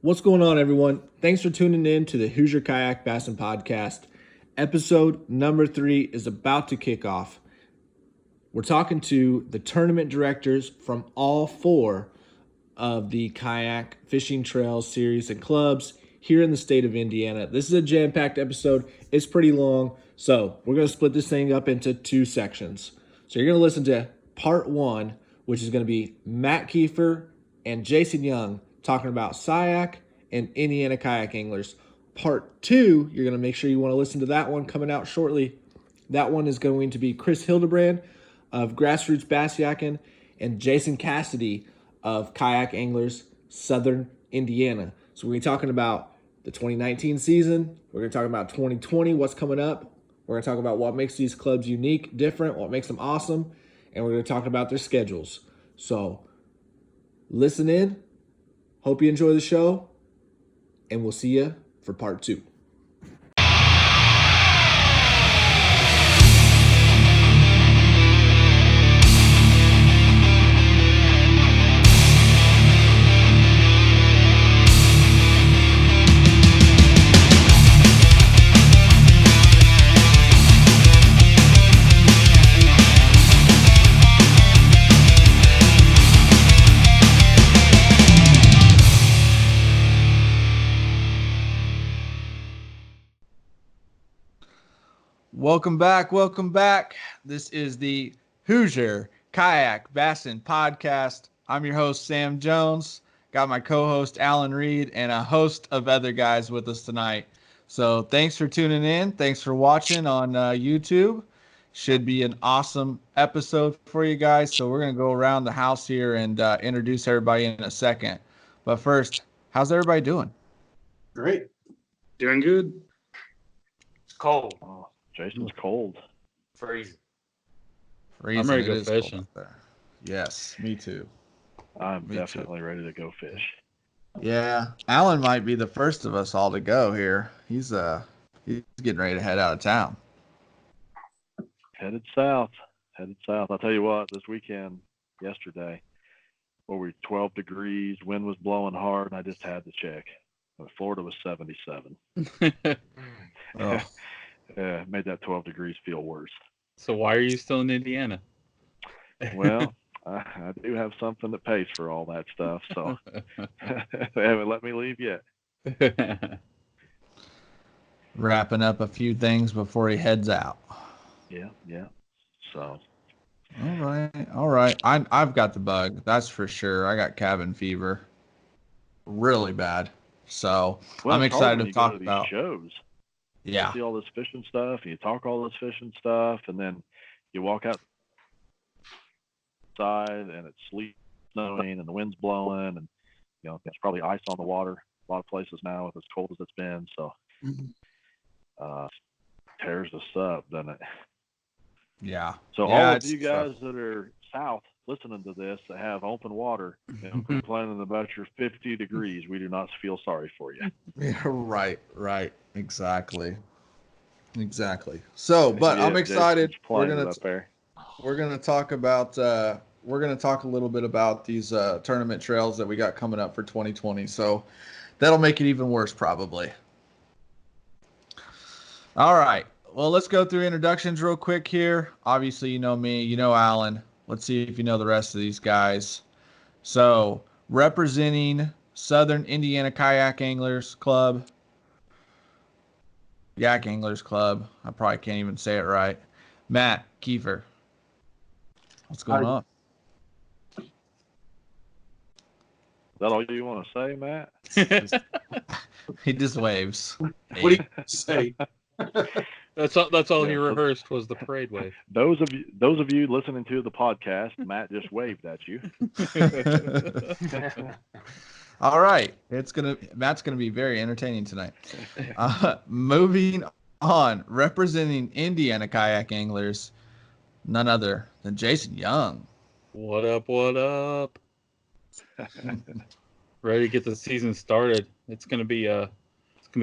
What's going on, everyone? Thanks for tuning in to the Hoosier Kayak Bassin Podcast. Episode number 3 is about to kick off. We're talking to the tournament directors from all 4 of the kayak fishing trails series and clubs here in the state of Indiana. This is a jam-packed episode. It's pretty long, so we're going to split this thing up into 2 sections. So you're going to listen to part 1, which is going to be Matt Kiefer and Jason Young talking about Kayak and Indiana kayak anglers. Part 2, you're going to make sure you want to listen to that one coming out shortly. That one is going to be Chris Hildebrand of Grassroots Bass Yacking and Jason Cassidy of Kayak Anglers Southern Indiana. So we're going to be talking about the 2019 season. We're going to talk about 2020, what's coming up. We're going to talk about what makes these clubs unique, different, what makes them awesome, and we're going to talk about their schedules. So listen in. Hope you enjoy the show, and we'll see you for part 2. Welcome back. This is the Hoosier Kayak Bassin Podcast. I'm your host, Sam Jones. Got my co-host, Alan Reed, and a host of other guys with us tonight. So thanks for tuning in. Thanks for watching on YouTube. Should be an awesome episode for you guys. So we're going to go around the house here and introduce everybody in a second. But first, how's everybody doing? Great. Doing good. It's cold. Oh, Jason's cold. Freezing. I'm ready to go fishing. Yes, me too. I'm definitely ready to go fish. Yeah, Alan might be the first of us all to go here. He's getting ready to head out of town. Headed south. I'll tell you what, this weekend, yesterday, where we were 12 degrees, wind was blowing hard, and I just had to check. Florida was 77. Oh. Yeah, made that 12 degrees feel worse. So why are you still in Indiana? Well, I do have something that pays for all that stuff, so they haven't let me leave yet. Wrapping up a few things before he heads out. Yeah. So. All right. I've got the bug, that's for sure. I got cabin fever, really bad. So well, I'm excited to talk to these about shows. Yeah. You see all this fishing stuff, and you talk all this fishing stuff, and then you walk outside, and it's snowing, and the wind's blowing, and there's probably ice on the water. A lot of places now, with as cold as it's been, so tears us up, doesn't it? Yeah. So all of you guys that are south listening to this that have open water and complaining about your 50 degrees, we do not feel sorry for you. Yeah, right. Exactly. So, but I'm excited. We're gonna talk a little bit about these tournament trails that we got coming up for 2020. So that'll make it even worse, probably. All right. Well, let's go through introductions real quick here. Obviously, you know me, you know Alan. Let's see if you know the rest of these guys. So, representing Southern Indiana Kayak Anglers Club. Yak Anglers Club. I probably can't even say it right. Matt Kiefer. What's going on? Is that all you want to say, Matt? He just waves. What do you say? That's all he rehearsed was the parade wave. Those of you listening to the podcast, Matt just waved at you. All right, Matt's gonna be very entertaining tonight. Moving on, representing Indiana Kayak Anglers, none other than Jason Young. What up? Ready to get the season started. It's gonna be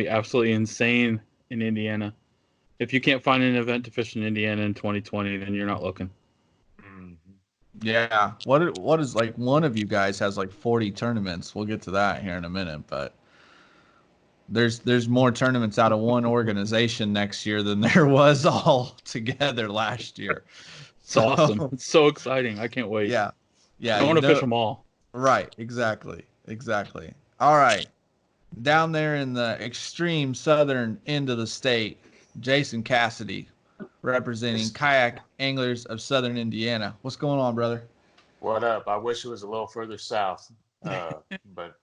absolutely insane in Indiana. If you can't find an event to fish in Indiana in 2020, then you're not looking. Yeah. What is like one of you guys has like 40 tournaments. We'll get to that here in a minute, but there's more tournaments out of one organization next year than there was all together last year. It's awesome. It's so exciting. I can't wait. Yeah. Yeah. I want to fish them all. Right. Exactly. All right. Down there in the extreme southern end of the state, Jason Cassidy, representing Kayak Anglers of Southern Indiana. What's going on, brother? What up? I wish it was a little further south, but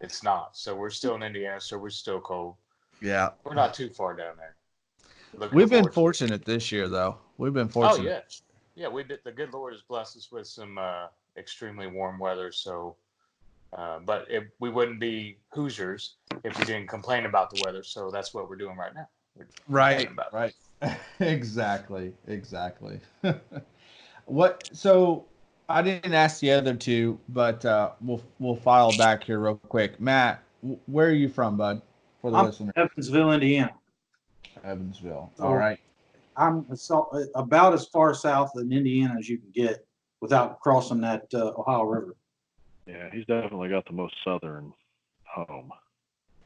it's not. So we're still in Indiana, so we're still cold. Yeah. We're not too far down there. We've been fortunate this year, though. We've been fortunate. Oh, yeah. Yeah, we did. The good Lord has blessed us with some extremely warm weather. So, but we wouldn't be Hoosiers if we didn't complain about the weather. So that's what we're doing right now. Right. Exactly. So I didn't ask the other two, but we'll file back here real quick. Matt, where are you from, bud? For the listener. Evansville, Indiana. Evansville. So All right. I'm about as far south in Indiana as you can get without crossing that Ohio River. Yeah, he's definitely got the most southern home.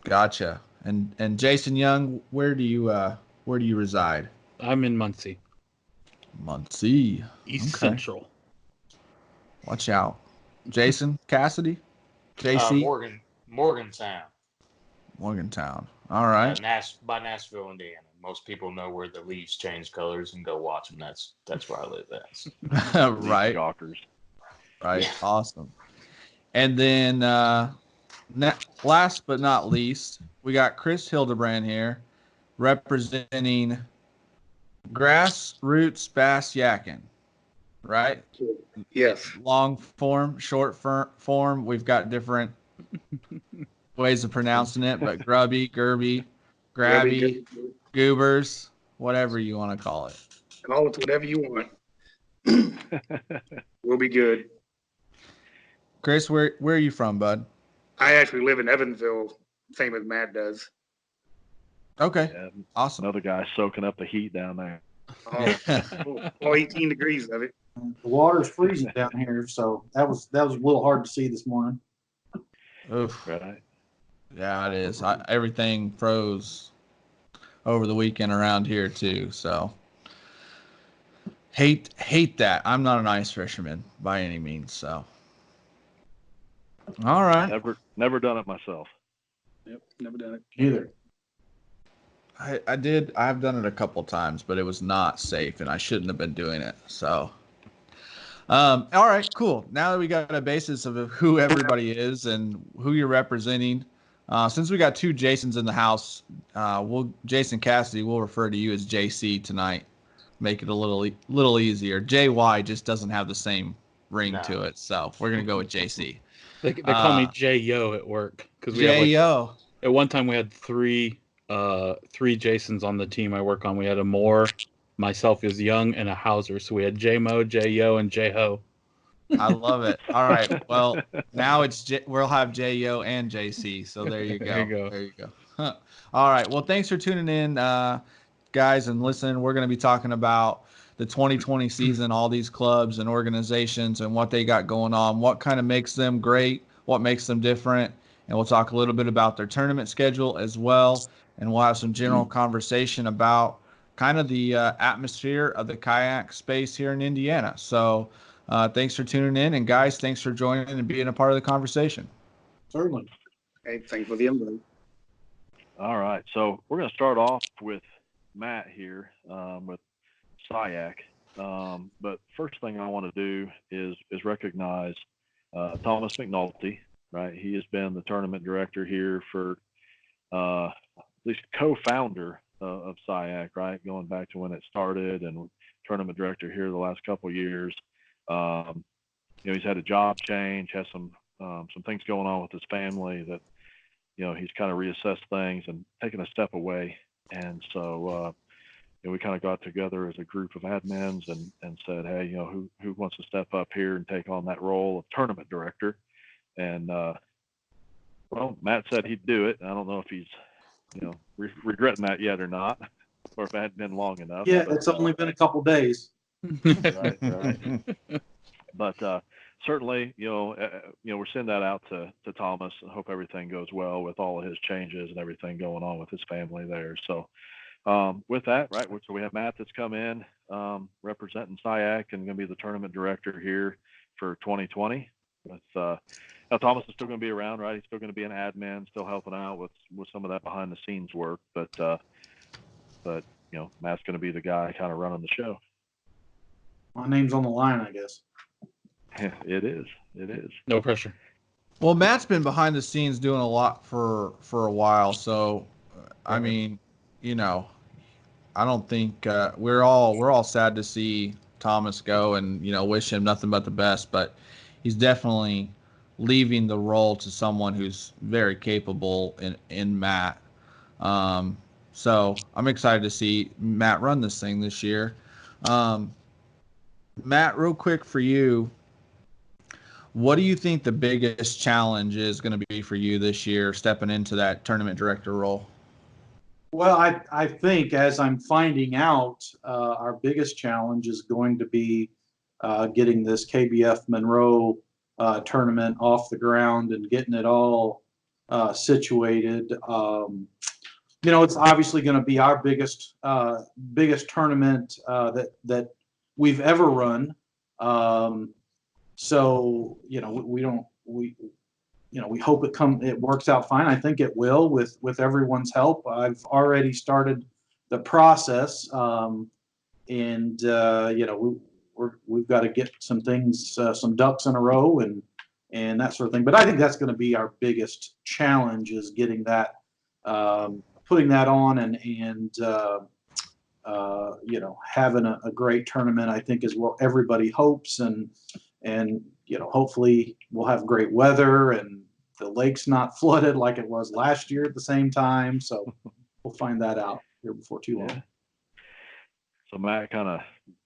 Gotcha. And Jason Young, where do you reside? I'm in Muncie. Muncie. East Central. Watch out. Jason Cassidy? JC? Morgantown. All right. By Nashville, Indiana. Most people know where the Leafs change colors and go watch them. That's where I live at. Right. Shockers. Right. Yeah. Awesome. And then last but not least, we got Chris Hildebrand here representing Grassroots Bass Yakin. Right? Yes. Long form, short form. We've got different ways of pronouncing it, but grubby, gerby, grabby, goobers, whatever you want to call it. Call it whatever you want. We'll be good. Chris, where are you from, bud? I actually live in Evansville, same as Matt does. Okay. Yeah, Awesome. another guy soaking up the heat down there. All 18 degrees of it. The water's freezing down here, so that was a little hard to see this morning. Oof. Right. Yeah, it is. Everything froze over the weekend around here too. So hate that. I'm not an ice fisherman by any means. So all right. Never done it myself. Yep, never done it. Either. I've done it a couple times, but it was not safe, and I shouldn't have been doing it. So, all right, cool. Now that we got a basis of who everybody is and who you're representing, since we got two Jasons in the house, Jason Cassidy, we'll refer to you as JC tonight. Make it a little easier. JY just doesn't have the same ring to it, so we're gonna go with JC. They call me J-Yo at work because we J-Yo. At one time we had three Jasons on the team I work on. We had a Moore, myself as Young, and a Hauser. So we had J-Mo, J-Yo, and J-Ho. I love it. All right. Well, now we'll have J-Yo and JC. So there you go. There you go. Huh. All right. Well, thanks for tuning in, guys, and listening. We're going to be talking about the 2020 season, all these clubs and organizations and what they got going on, what kind of makes them great, what makes them different. And we'll talk a little bit about their tournament schedule as well. And we'll have some general conversation about kind of the atmosphere of the kayak space here in Indiana. So thanks for tuning in. And guys, thanks for joining and being a part of the conversation. Certainly. Hey, thanks for the invite. All right. So we're going to start off with Matt here with Kayak. But first thing I want to do is recognize Thomas McNulty. Right. He has been the tournament director here for at least co-founder of Kayak, right? Going back to when it started, and tournament director here the last couple of years. He's had a job change, has some things going on with his family that, he's kind of reassessed things and taken a step away. And so, we kind of got together as a group of admins and said, hey, who wants to step up here and take on that role of tournament director? And, Matt said he'd do it. I don't know if he's, regretting that yet or not, or if it hadn't been long enough. Yeah, it's only been a couple days. Right. But certainly, we're sending that out to Thomas and hope everything goes well with all of his changes and everything going on with his family there. So with that, right, so we have Matt that's come in representing SIAC and going to be the tournament director here for 2020. Now Thomas is still going to be around, right? He's still going to be an admin, still helping out with some of that behind the scenes work. But Matt's going to be the guy kind of running the show. My name's on the line, I guess. It is. No pressure. Well, Matt's been behind the scenes doing a lot for a while. So, I mean, I don't think we're all sad to see Thomas go, and wish him nothing but the best. But he's definitely leaving the role to someone who's very capable in Matt. So I'm excited to see Matt run this thing this year. Matt, real quick for you, what do you think the biggest challenge is going to be for you this year, stepping into that tournament director role? Well, I think as I'm finding out, our biggest challenge is going to be getting this KBF Monroe tournament off the ground and getting it all situated. It's obviously going to be our biggest tournament that we've ever run. So we hope it works out fine. I think it will with everyone's help. I've already started the process, and we've got to get some things, some ducks in a row, and that sort of thing. But I think that's going to be our biggest challenge, is getting that, putting that on, and having a great tournament. I think is what everybody hopes, and hopefully we'll have great weather and the lake's not flooded like it was last year at the same time. So we'll find that out here before too long. Yeah. So Matt kind of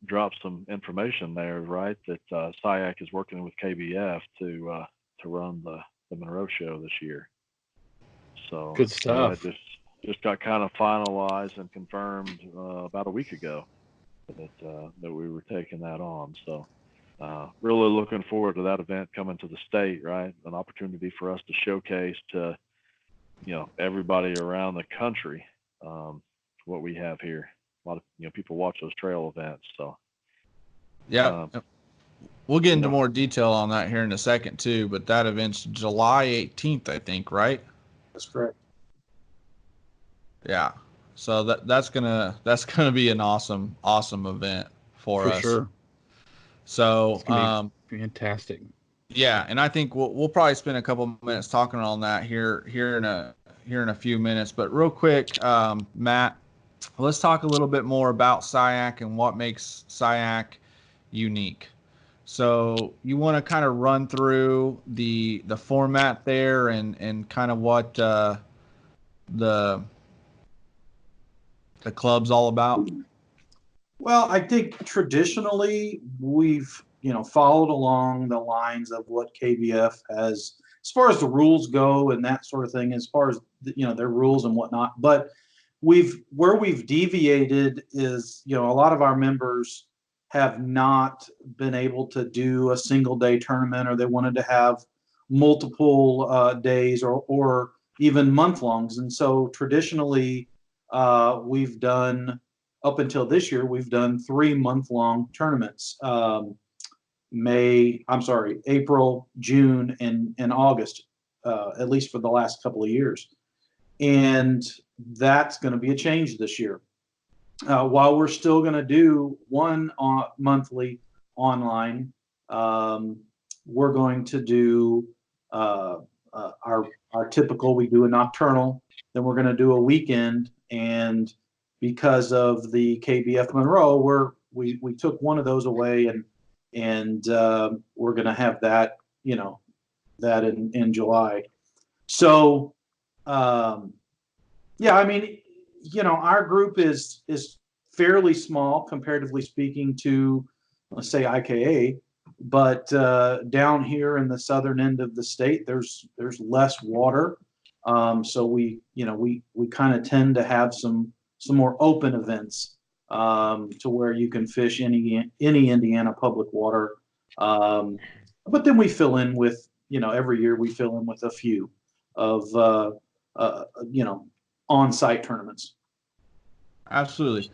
dropped some information there, right? That SIAC is working with KBF to run the Monroe show this year. So good stuff. That just got kind of finalized and confirmed about a week ago that we were taking that on. So really looking forward to that event coming to the state, right? An opportunity for us to showcase to everybody around the country what we have here. A lot of people watch those trail events. So yeah, we'll get into more detail on that here in a second too. But that event's July 18th, I think, right? That's correct. Yeah. So that's gonna be an awesome event for us. Sure. So fantastic. Yeah, and I think we'll probably spend a couple minutes talking on that here in a few minutes. But real quick, Matt, let's talk a little bit more about SIAC and what makes SIAC unique. So you want to kind of run through the format there and kind of what the club's all about? Well, I think traditionally we've followed along the lines of what KBF has, as far as the rules go and that sort of thing, as far as their rules and whatnot. But where we've deviated is a lot of our members have not been able to do a single day tournament, or they wanted to have multiple days or even month longs. And so traditionally we've done, up until this year, we've done 3 month-long tournaments. April, June, and August, at least for the last couple of years. And that's going to be a change this year. While we're still going to do one monthly online, we're going to do our typical, we do a nocturnal, then we're going to do a weekend. And because of the KBF Monroe, we took one of those away, and we're going to have that, that in July. So, our group is fairly small, comparatively speaking, to, let's say, IKA, but down here in the southern end of the state, there's less water. So we kind of tend to have some more open events to where you can fish any Indiana public water. But then we fill in with, every year we fill in with a few of, on-site tournaments. Absolutely.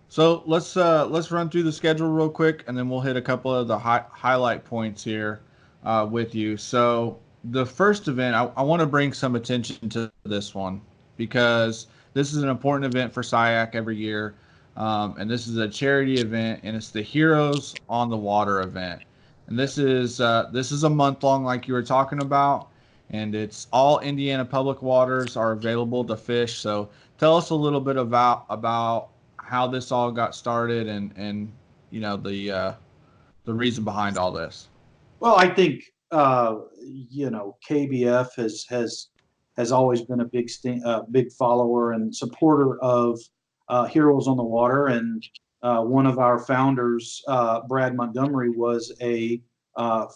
So let's run through the schedule real quick, and then we'll hit a couple of the highlight points here with you. So the first event, I want to bring some attention to this one because this is an important event for SIAC every year, and this is a charity event, and it's the Heroes on the Water event. And this is a month long, like you were talking about, and it's all Indiana public waters are available to fish. So tell us a little bit about how this all got started and the reason behind all this. Well, I think KBF has always been a big follower and supporter of Heroes on the Water, and one of our founders, Brad Montgomery, was a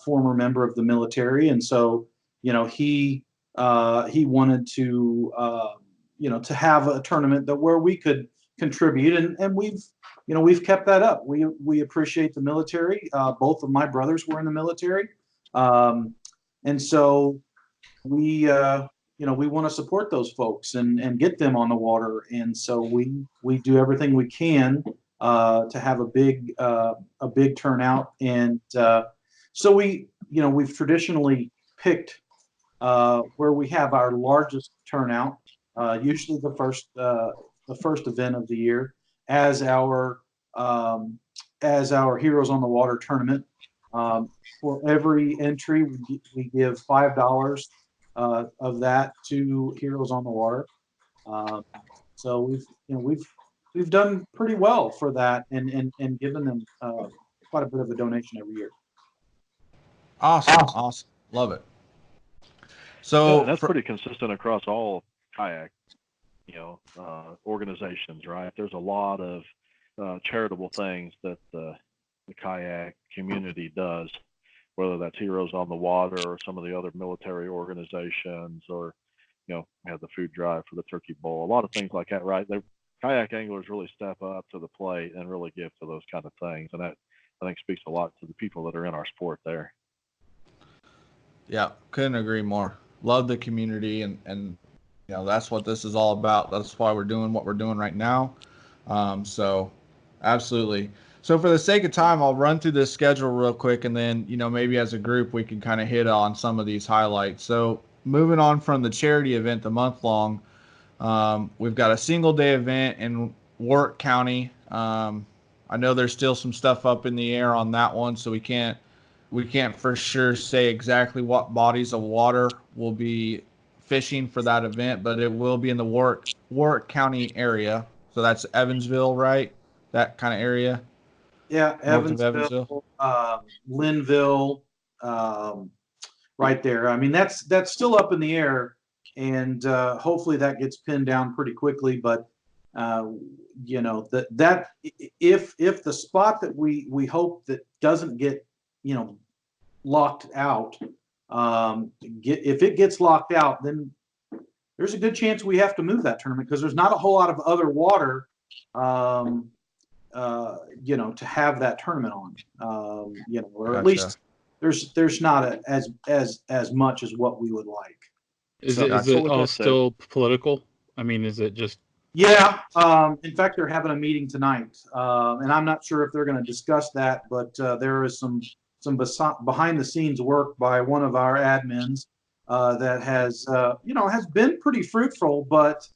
former member of the military, and so he wanted to have a tournament where we could contribute, and we've kept that up. We appreciate the military. Both of my brothers were in the military, and so we want to support those folks and get them on the water. And so we do everything we can to have a big turnout. And so we've traditionally picked where we have our largest turnout, usually the first event of the year, as our Heroes on the Water tournament. For every entry, we give $5 of that to Heroes on the Water. So we've done pretty well for that, and given them quite a bit of a donation every year. Awesome, love it. So that's pretty consistent across all kayak, organizations, right? There's a lot of charitable things that the kayak community does, whether that's Heroes on the Water or some of the other military organizations, or we have the food drive for the Turkey Bowl, a lot of things like that, right? The kayak anglers really step up to the plate and really give to those kind of things, and that, I think, speaks a lot to the people that are in our sport there. Yeah, couldn't agree more. Love the community, and that's what this is all about. That's why we're doing what we're doing right now. So absolutely. So for the sake of time, I'll run through this schedule real quick, and then maybe as a group we can kind of hit on some of these highlights. So moving on from the charity event, the month long, we've got a single day event in Warwick County. I know there's still some stuff up in the air on that one, so we can't for sure say exactly what bodies of water will be fishing for that event, but it will be in the Warwick County area. So that's Evansville, right? That kind of area. Yeah, North of Evansville. Linville, right there. I mean, that's still up in the air, and hopefully that gets pinned down pretty quickly. But that if the spot that we hope that doesn't get locked out, if it gets locked out, then there's a good chance we have to move that tournament, because there's not a whole lot of other water to have that tournament on, or Gotcha. at least there's not as much as what we would like. Is it all still political? I mean, is it just? Yeah. In fact, they're having a meeting tonight, and I'm not sure if they're going to discuss that, but there is some behind the scenes work by one of our admins that has been pretty fruitful, but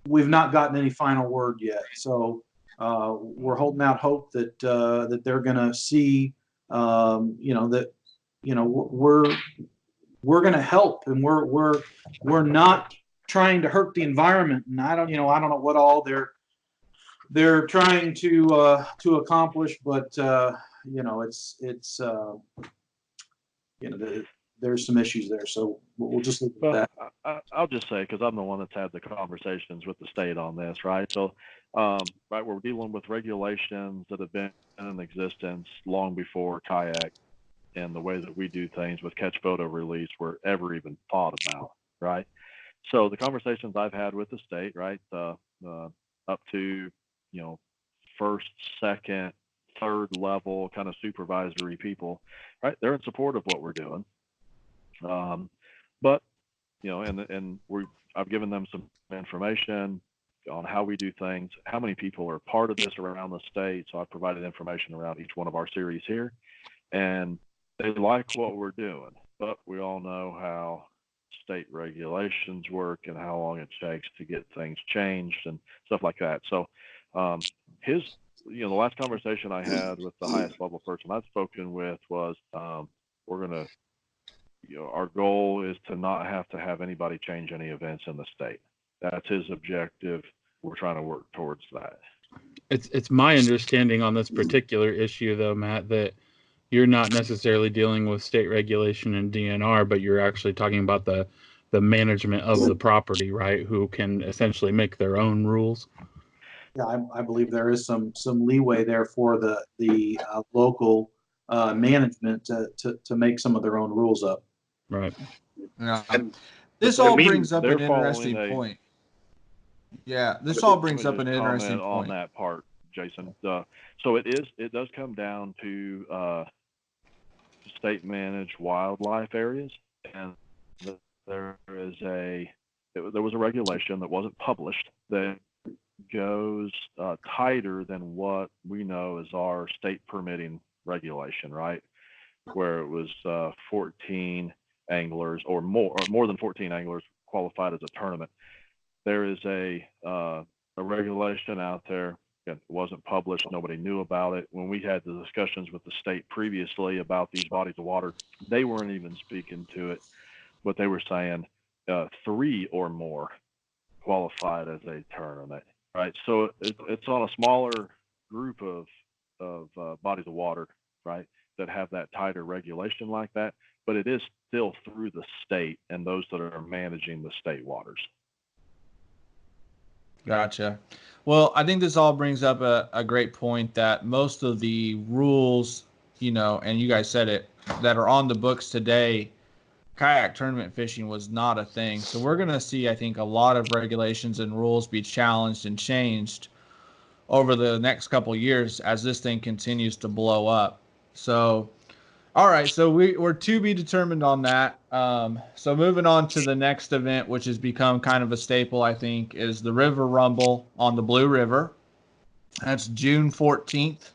we've not gotten any final word yet. So we're holding out hope that they're going to see, that we're going to help, and we're not trying to hurt the environment. And I don't know what all they're trying to accomplish, but there's some issues there, so we'll just leave it at that. I'll just say, because I'm the one that's had the conversations with the state on this, right? So, right, we're dealing with regulations that have been in existence long before kayak and the way that we do things with catch photo release were ever even thought about, right? So the conversations I've had with the state, right, up to first, second, third level kind of supervisory people, right? They're in support of what we're doing. But, I've given them some information on how we do things, how many people are part of this around the state. So I've provided information around each one of our series here, and they like what we're doing, but we all know how state regulations work and how long it takes to get things changed and stuff like that. So the last conversation I had with the highest level person I've spoken with was, we're going to, our goal is to not have to have anybody change any events in the state. That's his objective. We're trying to work towards that. It's my understanding on this particular issue, though, Matt, that you're not necessarily dealing with state regulation and DNR, but you're actually talking about the management of the property, right? Who can essentially make their own rules. Yeah, I believe there is some leeway there for the local management to make some of their own rules up. Right. Yeah. And This the all meeting- brings up they're an interesting following a- point. Yeah, this all brings Let up me an just interesting comment on point. that part, Jason. So it does come down to state managed wildlife areas, and there was a regulation that wasn't published that goes tighter than what we know as our state permitting regulation, right? Where it was 14 anglers or more than 14 anglers qualified as a tournament. There is a regulation out there. Again, it wasn't published. Nobody knew about it. When we had the discussions with the state previously about these bodies of water, they weren't even speaking to it, but they were saying 3 or more qualified as a tournament, right? So it's on a smaller group of bodies of water, right, that have that tighter regulation like that, but it is still through the state and those that are managing the state waters. Gotcha. Well, I think this all brings up a great point that most of the rules, and you guys said it, that are on the books today, kayak tournament fishing was not a thing. So we're going to see, I think, a lot of regulations and rules be challenged and changed over the next couple of years as this thing continues to blow up. So, all right. So we're to be determined on that. So moving on to the next event, which has become kind of a staple, I think, is the River Rumble on the Blue River. That's June 14th,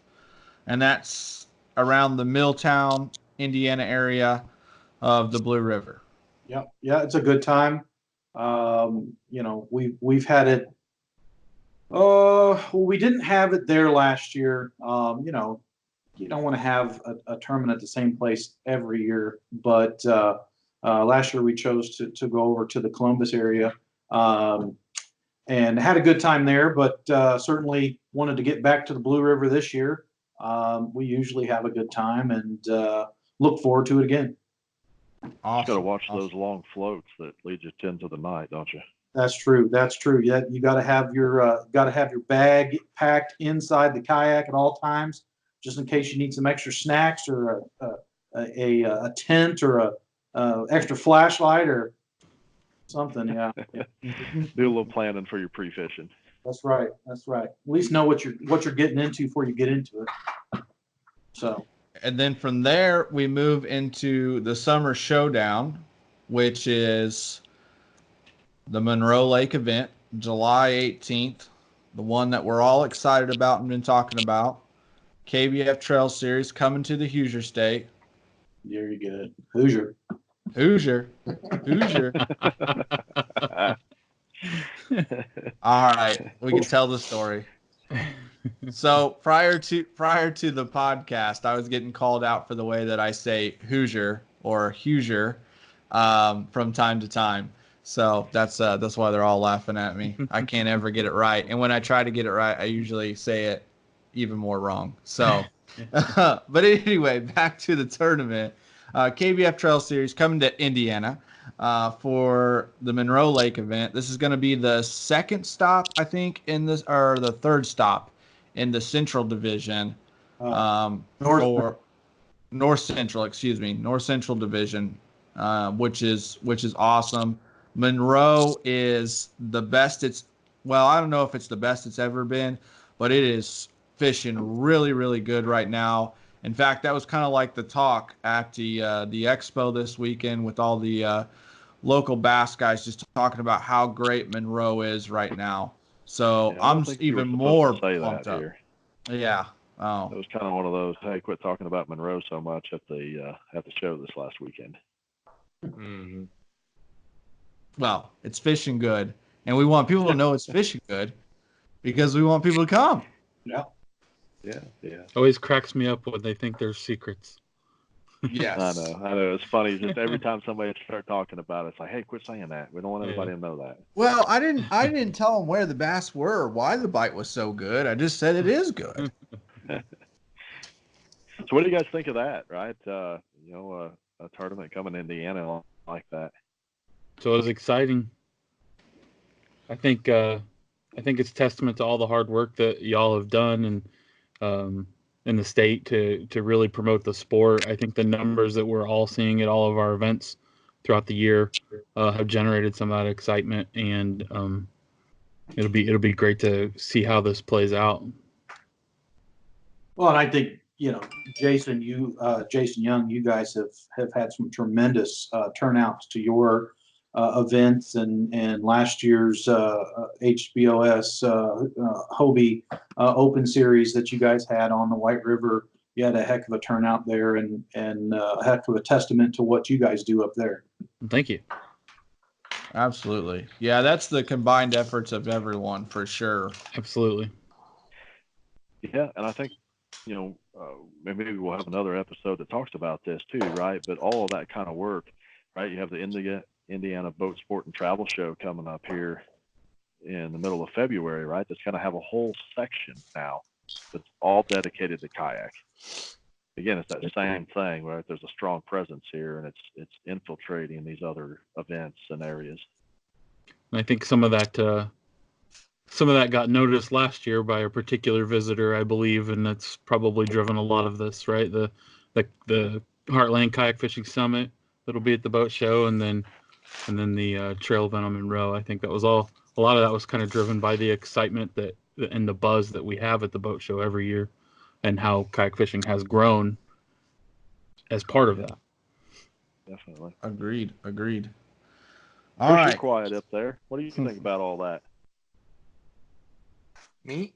and that's around the Milltown, Indiana area of the Blue River. Yeah, it's a good time. We've had it. We didn't have it there last year. You don't want to have a tournament at the same place every year, but last year we chose to go over to the Columbus area and had a good time there, but certainly wanted to get back to the Blue River this year. We usually have a good time and look forward to it again. Awesome. You got to watch those long floats that lead you into the night, don't you? That's true. Yeah, you got to have your bag packed inside the kayak at all times, just in case you need some extra snacks or a tent or a extra flashlight or something. Yeah. Do a little planning for your pre-fishing. That's right. At least know what you're getting into before you get into it. So. And then from there, we move into the Summer Showdown, which is the Monroe Lake event, July 18th, the one that we're all excited about and been talking about. KBF Trail Series coming to the Hoosier State. There you get it. Hoosier. All right, we can tell the story. So prior to the podcast, I was getting called out for the way that I say Hoosier or Hoosier from time to time. So that's why they're all laughing at me. I can't ever get it right, and when I try to get it right, I usually say it even more wrong. So, but anyway, back to the tournament. KBF Trail Series coming to Indiana for the Monroe Lake event. This is going to be the second stop, I think, in this, or the third stop in the Central Division. For North Central Division, which is awesome. Monroe is the best I don't know if it's the best it's ever been, but it is fishing really, really good right now. In fact, that was kind of like the talk at the expo this weekend with all the local bass guys just talking about how great Monroe is right now. So Yeah, I don't I'm think you were even supposed more to say pumped that up. here. Yeah. It Oh, was kind of one of those, hey, quit talking about Monroe so much at the show this last weekend. Mm-hmm. well, it's fishing good, and we want people to know it's fishing good because we want people to come. Yeah. Yeah. Always cracks me up when they think there's secrets. Yes. I know. It's funny. Just every time somebody starts talking about it, it's like, hey, quit saying that. We don't want anybody to know that. Well, I didn't tell them where the bass were or why the bite was so good. I just said it is good. So what do you guys think of that, right? A tournament coming to Indiana like that. So it was exciting. I think it's testament to all the hard work that y'all have done and in the state to really promote the sport. I think the numbers that we're all seeing at all of our events throughout the year have generated some of that excitement, and it'll be great to see how this plays out. Well, and I think, Jason Young, you guys have had some tremendous turnouts to your events and last year's HBOS Hobie Open Series that you guys had on the White River. You had a heck of a turnout there and a heck of a testament to what you guys do up there. Thank you. Absolutely. Yeah, that's the combined efforts of everyone for sure. Absolutely. Yeah, and I think, maybe we'll have another episode that talks about this too, right? But all of that kind of work, right? You have the Indiana Boat Sport and Travel Show coming up here in the middle of February, right? That's going to have a whole section now that's all dedicated to kayak. Again, it's that same thing, right? There's a strong presence here, and it's infiltrating these other events and areas. And I think some of that got noticed last year by a particular visitor, I believe, and that's probably driven a lot of this, right? The Heartland Kayak Fishing Summit that'll be at the boat show, and then the trail event on Monroe. I think that was a lot of that was kind of driven by the excitement and the buzz that we have at the boat show every year, and how kayak fishing has grown as part of that. Definitely. Agreed. All Chris, right. you're quiet up there. What do you think about all that? Me?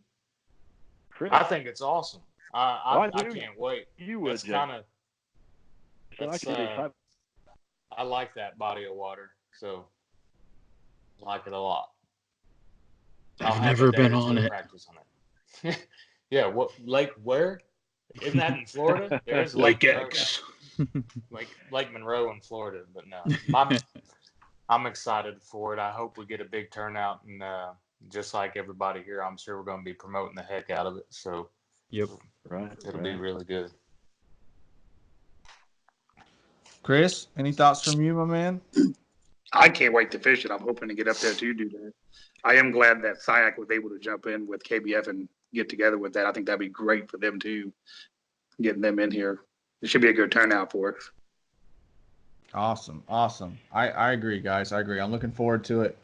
Chris, I think it's awesome. I can't wait. You would, That's kind of. I That's, can get excited. I like that body of water, so I like it a lot. I'll I've have never a day been or on two it. practice on it. Yeah, what lake? Where? Isn't that in Florida? There's Lake Monroe. X. Lake Monroe in Florida, but no, I'm excited for it. I hope we get a big turnout, and just like everybody here, I'm sure we're going to be promoting the heck out of it. So, Yep. Right. It'll be really good. Chris, any thoughts from you, my man? I can't wait to fish it. I'm hoping to get up there to do that. I am glad that SIAC was able to jump in with KBF and get together with that. I think that'd be great for them too, getting them in here. It should be a good turnout for us. Awesome. I agree, guys. I agree. I'm looking forward to it.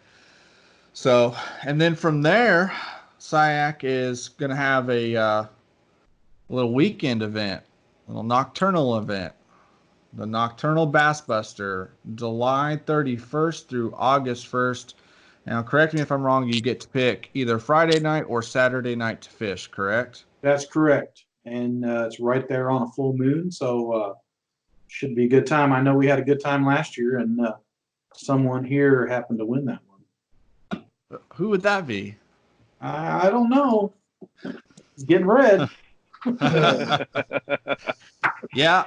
So, and then from there, SIAC is going to have a little weekend event, a little nocturnal event. The Nocturnal Bass Buster, July 31st through August 1st. Now, correct me if I'm wrong, you get to pick either Friday night or Saturday night to fish, correct? That's correct. And it's right there on a full moon, so should be a good time. I know we had a good time last year, and someone here happened to win that one. Who would that be? I don't know. It's getting red. Yeah.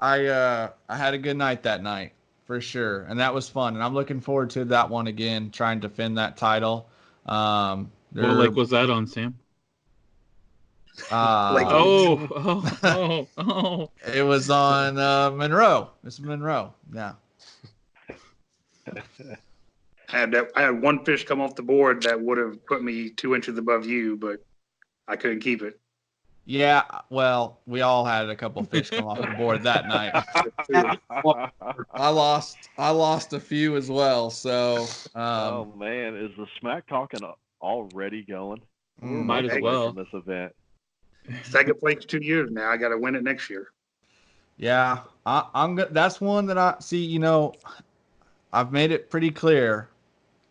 I had a good night that night for sure, and that was fun. And I'm looking forward to that one again, trying to defend that title. What lake was that on, Sam? Oh. It was on Monroe. It's Monroe. Yeah. I had one fish come off the board that would have put me 2 inches above you, but I couldn't keep it. Yeah, well, we all had a couple fish come off the board that night. I lost a few as well. So, oh man, is the smack talking already going? Might as well. From this event. Second place 2 years now. I got to win it next year. Yeah, I'm good. That's one that I see. I've made it pretty clear.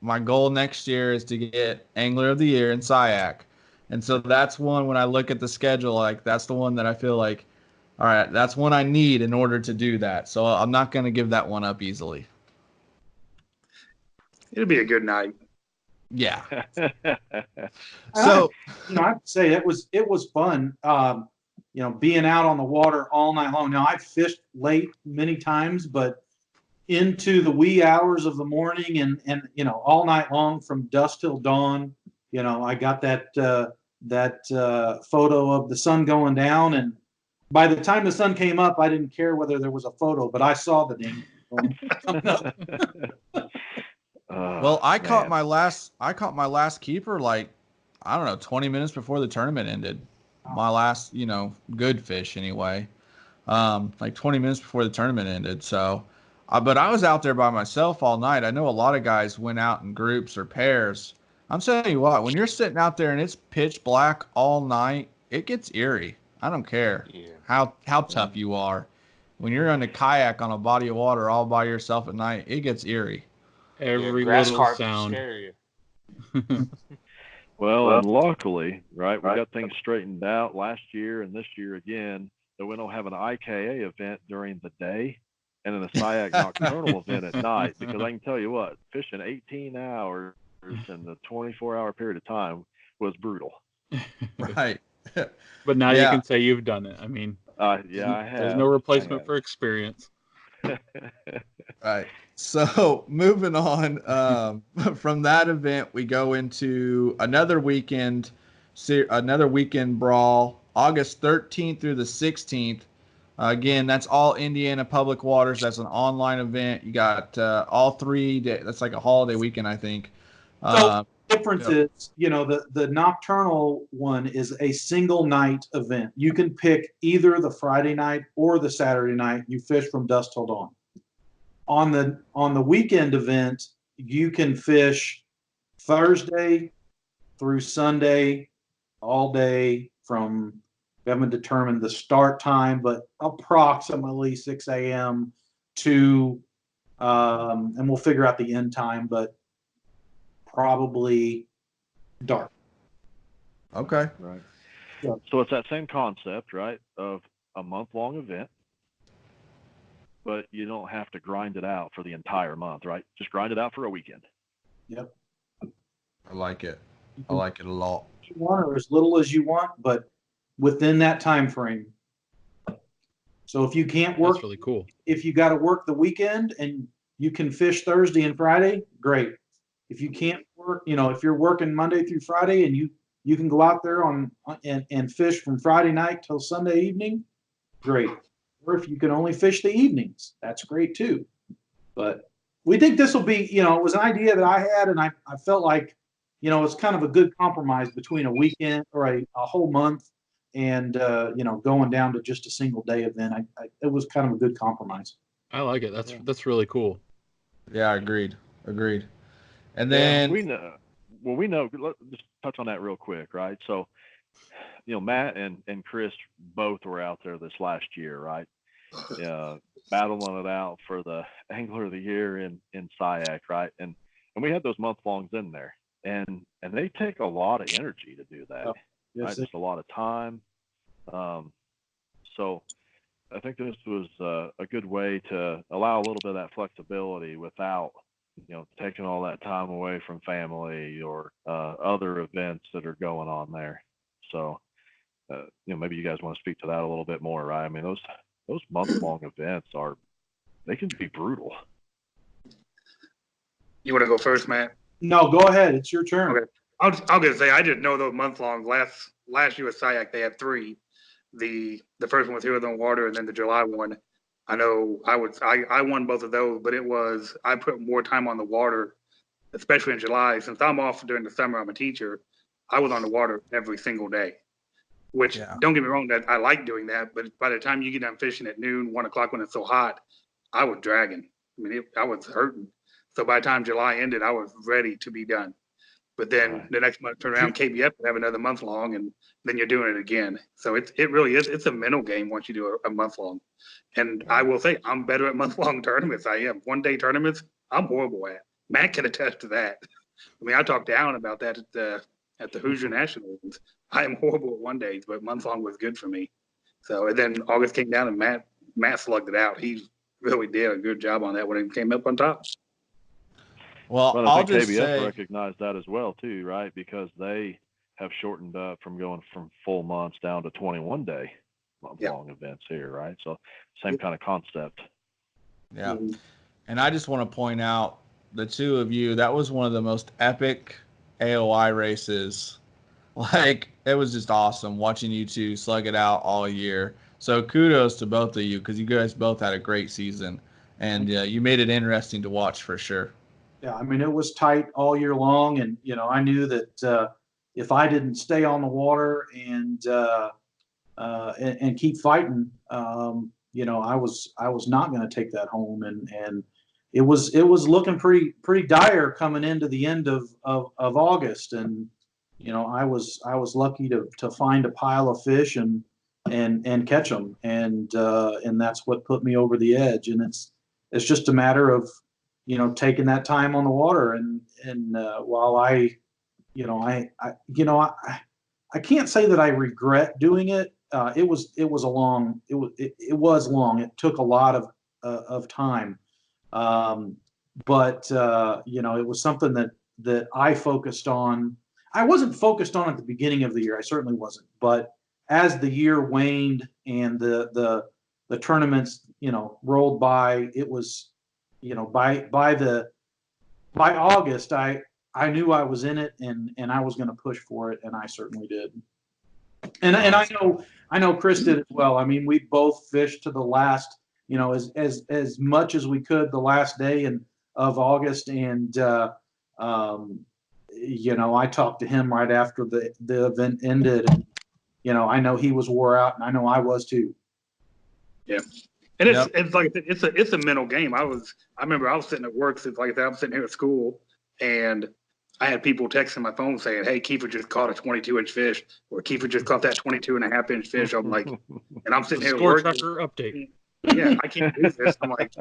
My goal next year is to get Angler of the Year in Kayak, and so that's one. When I look at the schedule, like that's the one that I feel like, all right, that's one I need in order to do that. So I'm not going to give that one up easily. It'll be a good night. Yeah. So, I have to say it was fun. Being out on the water all night long. Now I've fished late many times, but into the wee hours of the morning and all night long from dusk till dawn. I got that photo of the sun going down, and by the time the sun came up, I didn't care whether there was a photo, but I saw the dang coming up. Well, I caught my last keeper like, I don't know, 20 minutes before the tournament ended. My last, good fish anyway. Like 20 minutes before the tournament ended. So, but I was out there by myself all night. I know a lot of guys went out in groups or pairs. I'm telling you what, when you're sitting out there and it's pitch black all night, it gets eerie. I don't care how tough you are. When you're on a kayak on a body of water all by yourself at night, it gets eerie. Every grass little carp sound. scare you. Well, and luckily, right, we got things straightened out last year and this year again, that we don't have an IKA event during the day and then a Kayak nocturnal event at night. Because I can tell you what, fishing 18 hours in the 24-hour period of time was brutal. Right. But now you can say you've done it. I mean, yeah, I have. There's no replacement for experience. Right. So moving on from that event, we go into another weekend brawl, August 13th through the 16th. Again, that's all Indiana public waters. That's an online event. You got all 3 days. That's like a holiday weekend, I think. So the difference is, the nocturnal one is a single night event. You can pick either the Friday night or the Saturday night. You fish from dusk till dawn. On the weekend event, you can fish Thursday through Sunday all day from, we haven't determined the start time, but approximately 6 a.m. to, and we'll figure out the end time, but probably dark. Okay. Right. Yeah. So it's that same concept, right, of a month-long event, but you don't have to grind it out for the entire month, right? Just grind it out for a weekend. Yep. I like it. I like it a lot. You want or as little as you want, but within that time frame. So if you can't work, That's really cool. If you got to work the weekend and you can fish Thursday and Friday, great. If you can't work, if you're working Monday through Friday and you can go out there and fish from Friday night till Sunday evening, great. Or if you can only fish the evenings, that's great too. But we think this will be, it was an idea that I had, and I felt like, it's kind of a good compromise between a weekend or a whole month and, going down to just a single day event. It was kind of a good compromise. I like it. That's really cool. Yeah, agreed. And then we know. Let's just touch on that real quick, right? So, Matt and Chris both were out there this last year, right? Battling it out for the Angler of the Year in Kayak, right? And we had those month longs in there, and they take a lot of energy to do that, right? Just a lot of time. So I think this was a good way to allow a little bit of that flexibility without, taking all that time away from family or other events that are going on there. So, maybe you guys want to speak to that a little bit more, right? I mean, those month-long events they can be brutal. You want to go first, Matt? No, go ahead. It's your turn. Okay. I'll just say, I just know those month-long. Last year with Kayak, they had 3. The first one was Here on Water, and then the July one. I know I won both of those, but I put more time on the water, especially in July. Since I'm off during the summer, I'm a teacher. I was on the water every single day, which don't get me wrong, that I like doing that. But by the time you get done fishing at noon, 1 o'clock when it's so hot, I was dragging. I mean, I was hurting. So by the time July ended, I was ready to be done. But then Right. the next month, turn around, KBF will have another month long, and then you're doing it again. So it really is. It's a mental game once you do a month long. And I will say, I'm better at month long tournaments. I am. 1 day tournaments, I'm horrible at. Matt can attest to that. I mean, I talked to Alan about that at the Hoosier Nationals. I am horrible at 1 days, but month long was good for me. So, and then August came down and Matt slugged it out. He really did a good job on that when he came up on top. Well, But I I'll think just KBF say, recognized that as well too, right? Because they have shortened up from going from full months down to 21 day month-long events here, right? So same kind of concept. yeah. And I just want to point out the two of you, that was one of the most epic AOI races. Like, it was just awesome watching you two slug it out all year. So kudos to both of you because you guys both had a great season. And you made it interesting to watch for sure. Yeah, I mean, it was tight all year long, and I knew that if I didn't stay on the water and keep fighting, I was not going to take that home, and it was looking pretty dire coming into the end of August, and I was lucky to find a pile of fish and catch them, and that's what put me over the edge, and it's just a matter of taking that time on the water, and while I can't say that I regret doing it. It was long. It took a lot of time, but it was something that I focused on. I wasn't focused on at the beginning of the year. I certainly wasn't. But as the year waned and the tournaments rolled by, it was by August I knew I was in it and I was going to push for it, and I certainly did. And I know Chris did as well. I mean, we both fished to the last, as much as we could the last day of August, and I talked to him right after the event ended, and I know he was wore out, and I know I was too. Yeah. And it's like it's a mental game. I remember I was sitting at work, so like that, I'm sitting here at school, and I had people texting my phone saying, "Hey, Kiefer just caught a 22-inch fish," or "Kiefer just caught that 22.5-inch fish." I'm like, and I'm sitting here Score working. tracker update. Yeah, I can't do this. I'm like,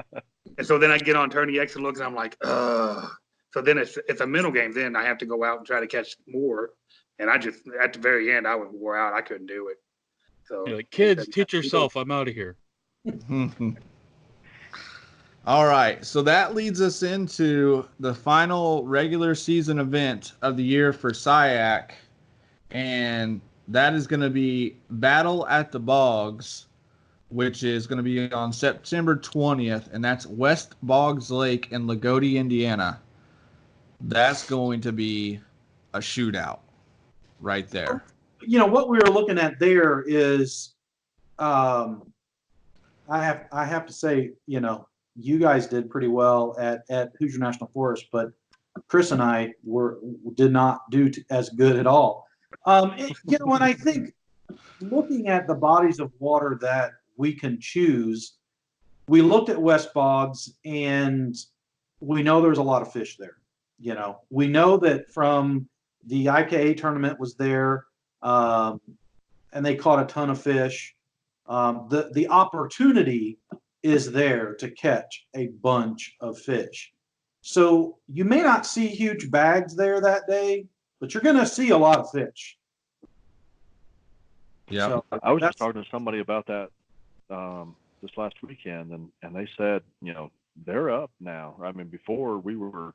and so then I get on Tourney X and looks, and I'm like, ugh. So then it's a mental game. Then I have to go out and try to catch more, and I just at the very end I was wore out. I couldn't do it. So You're like, kids, teach yourself. I'm out of here. All right, so that leads us into the final regular season event of the year for Kayak, and that is going to be Battle at the Bogs, which is going to be on September 20th, and that's West Boggs Lake in Lagodi, Indiana. That's going to be a shootout right there. What we were looking at there is, I have to say, you guys did pretty well at Hoosier National Forest, but Chris and I did not do as good at all. And I think looking at the bodies of water that we can choose, we looked at West Boggs, and we know there's a lot of fish there. We know that from the IKA tournament was there, and they caught a ton of fish. The opportunity is there to catch a bunch of fish. So you may not see huge bags there that day, but you're going to see a lot of fish. Yeah. So I was just talking to somebody about that this last weekend, and they said, they're up now. I mean, before we were,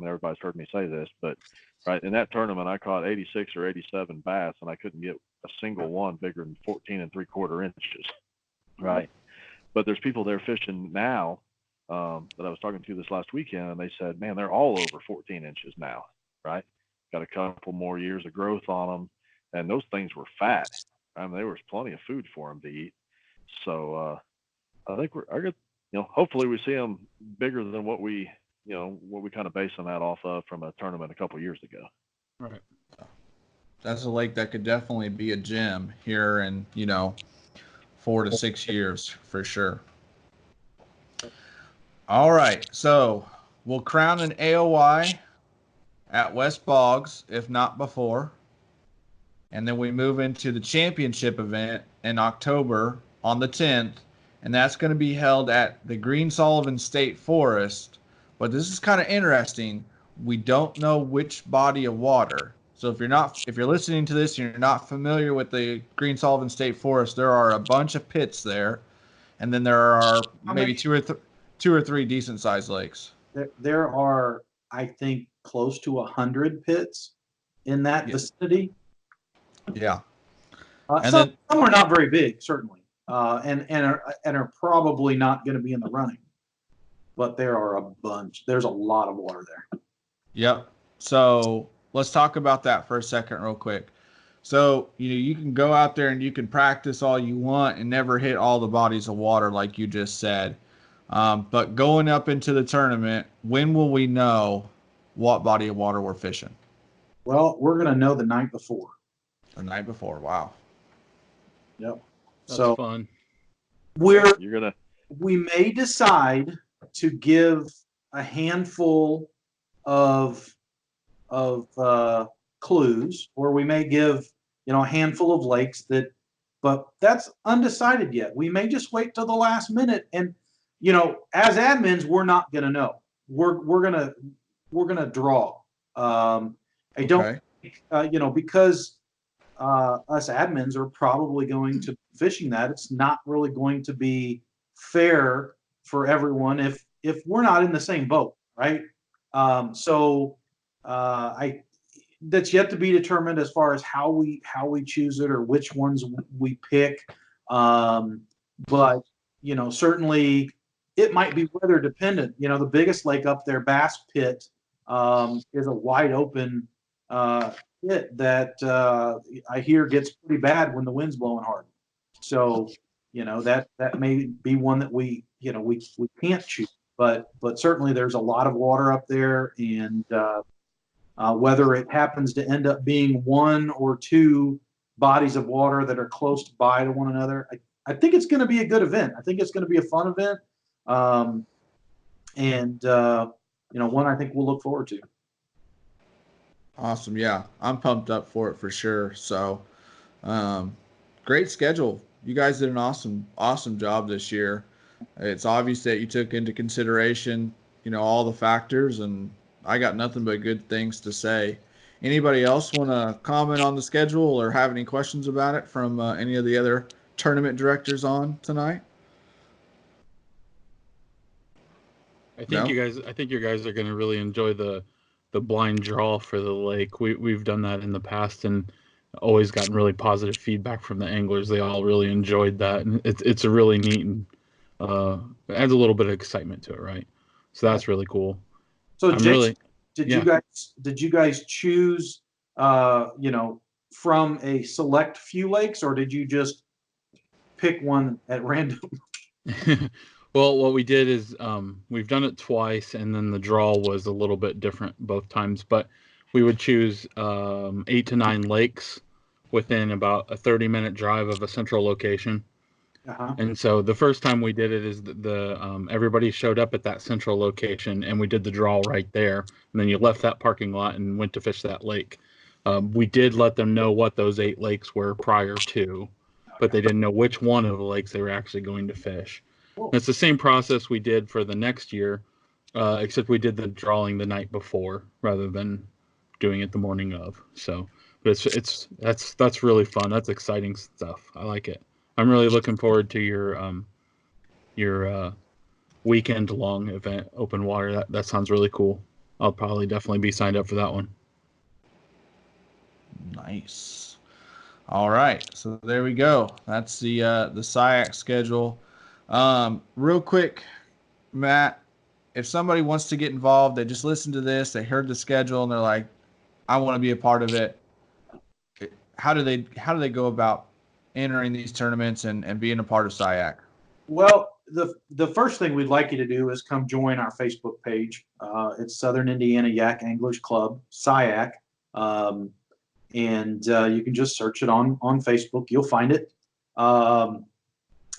everybody's heard me say this, but right in that tournament, I caught 86 or 87 bass, and I couldn't get a single one bigger than 14 3/4 inches. Right. But there's people there fishing now that I was talking to this last weekend, and they said, man, they're all over 14 inches now. Right. Got a couple more years of growth on them. And those things were fat. I mean, there was plenty of food for them to eat. So I think hopefully we see them bigger than what we kind of basing that off of from a tournament a couple of years ago. Right. That's a lake that could definitely be a gem here in, 4 to 6 years for sure. All right. So we'll crown an AOI at West Boggs, if not before. And then we move into the championship event in October on the 10th, and that's going to be held at the Green Sullivan State Forest. But this is kind of interesting. We don't know which body of water. So if you're listening to this and you're not familiar with the Green Sullivan State Forest, there are a bunch of pits there, and then there are maybe two or three decent sized lakes. There are, I think, close to 100 pits in that vicinity. Yeah. And some are not very big, certainly, and are probably not going to be in the running. But there are a bunch. There's a lot of water there. Yep. So let's talk about that for a second real quick. So, you can go out there and you can practice all you want and never hit all the bodies of water like you just said. But going up into the tournament, when will we know what body of water we're fishing? Well, we're going to know the night before. The night before. Wow. Yep. That's fun. We may decide to give a handful of clues, or we may give a handful of lakes but that's undecided yet. We may just wait till the last minute, and as admins, we're not going to know. We're gonna draw. I don't, because us admins are probably going to be fishing that. It's not really going to be fair for everyone if we're not in the same boat, right? That's yet to be determined as far as how we choose it or which ones we pick. But certainly it might be weather dependent. The biggest lake up there, Bass Pit, is a wide open pit that I hear gets pretty bad when the wind's blowing hard. So that may be one that we can't choose. But certainly there's a lot of water up there, and whether it happens to end up being one or two bodies of water that are close by to one another, I think it's going to be a good event. I think it's going to be a fun event, and one I think we'll look forward to. Awesome. Yeah, I'm pumped up for it for sure. So, great schedule. You guys did an awesome job this year. It's obvious that you took into consideration, all the factors, and I got nothing but good things to say. Anybody else want to comment on the schedule or have any questions about it from any of the other tournament directors on tonight? I think you guys are going to really enjoy the blind draw for the lake. We've done that in the past and always gotten really positive feedback from the anglers. They all really enjoyed that, and it's a really neat and adds a little bit of excitement to it, right? So that's really cool. So, Jason, did you guys choose from a select few lakes, or did you just pick one at random? Well, what we did is we've done it twice, and then the draw was a little bit different both times. But we would choose 8 to 9 lakes within about a 30-minute drive of a central location. Uh-huh. And so the first time we did it is everybody showed up at that central location, and we did the draw right there. And then you left that parking lot and went to fish that lake. We did let them know what those 8 lakes were prior to, but they didn't know which one of the lakes they were actually going to fish. And it's the same process we did for the next year, except we did the drawing the night before rather than doing it the morning of. So, but that's really fun. That's exciting stuff. I like it. I'm really looking forward to your weekend long event, open water. That sounds really cool. I'll probably definitely be signed up for that one. Nice. All right, so there we go. That's the SIAC schedule. Real quick, Matt, if somebody wants to get involved, they just listened to this, they heard the schedule, and they're like, I want to be a part of it. How do they go about entering these tournaments and being a part of SIAC? Well, the first thing we'd like you to do is come join our Facebook page. It's Southern Indiana Yak Anglers Club, SIAC. And you can just search it on Facebook. You'll find it.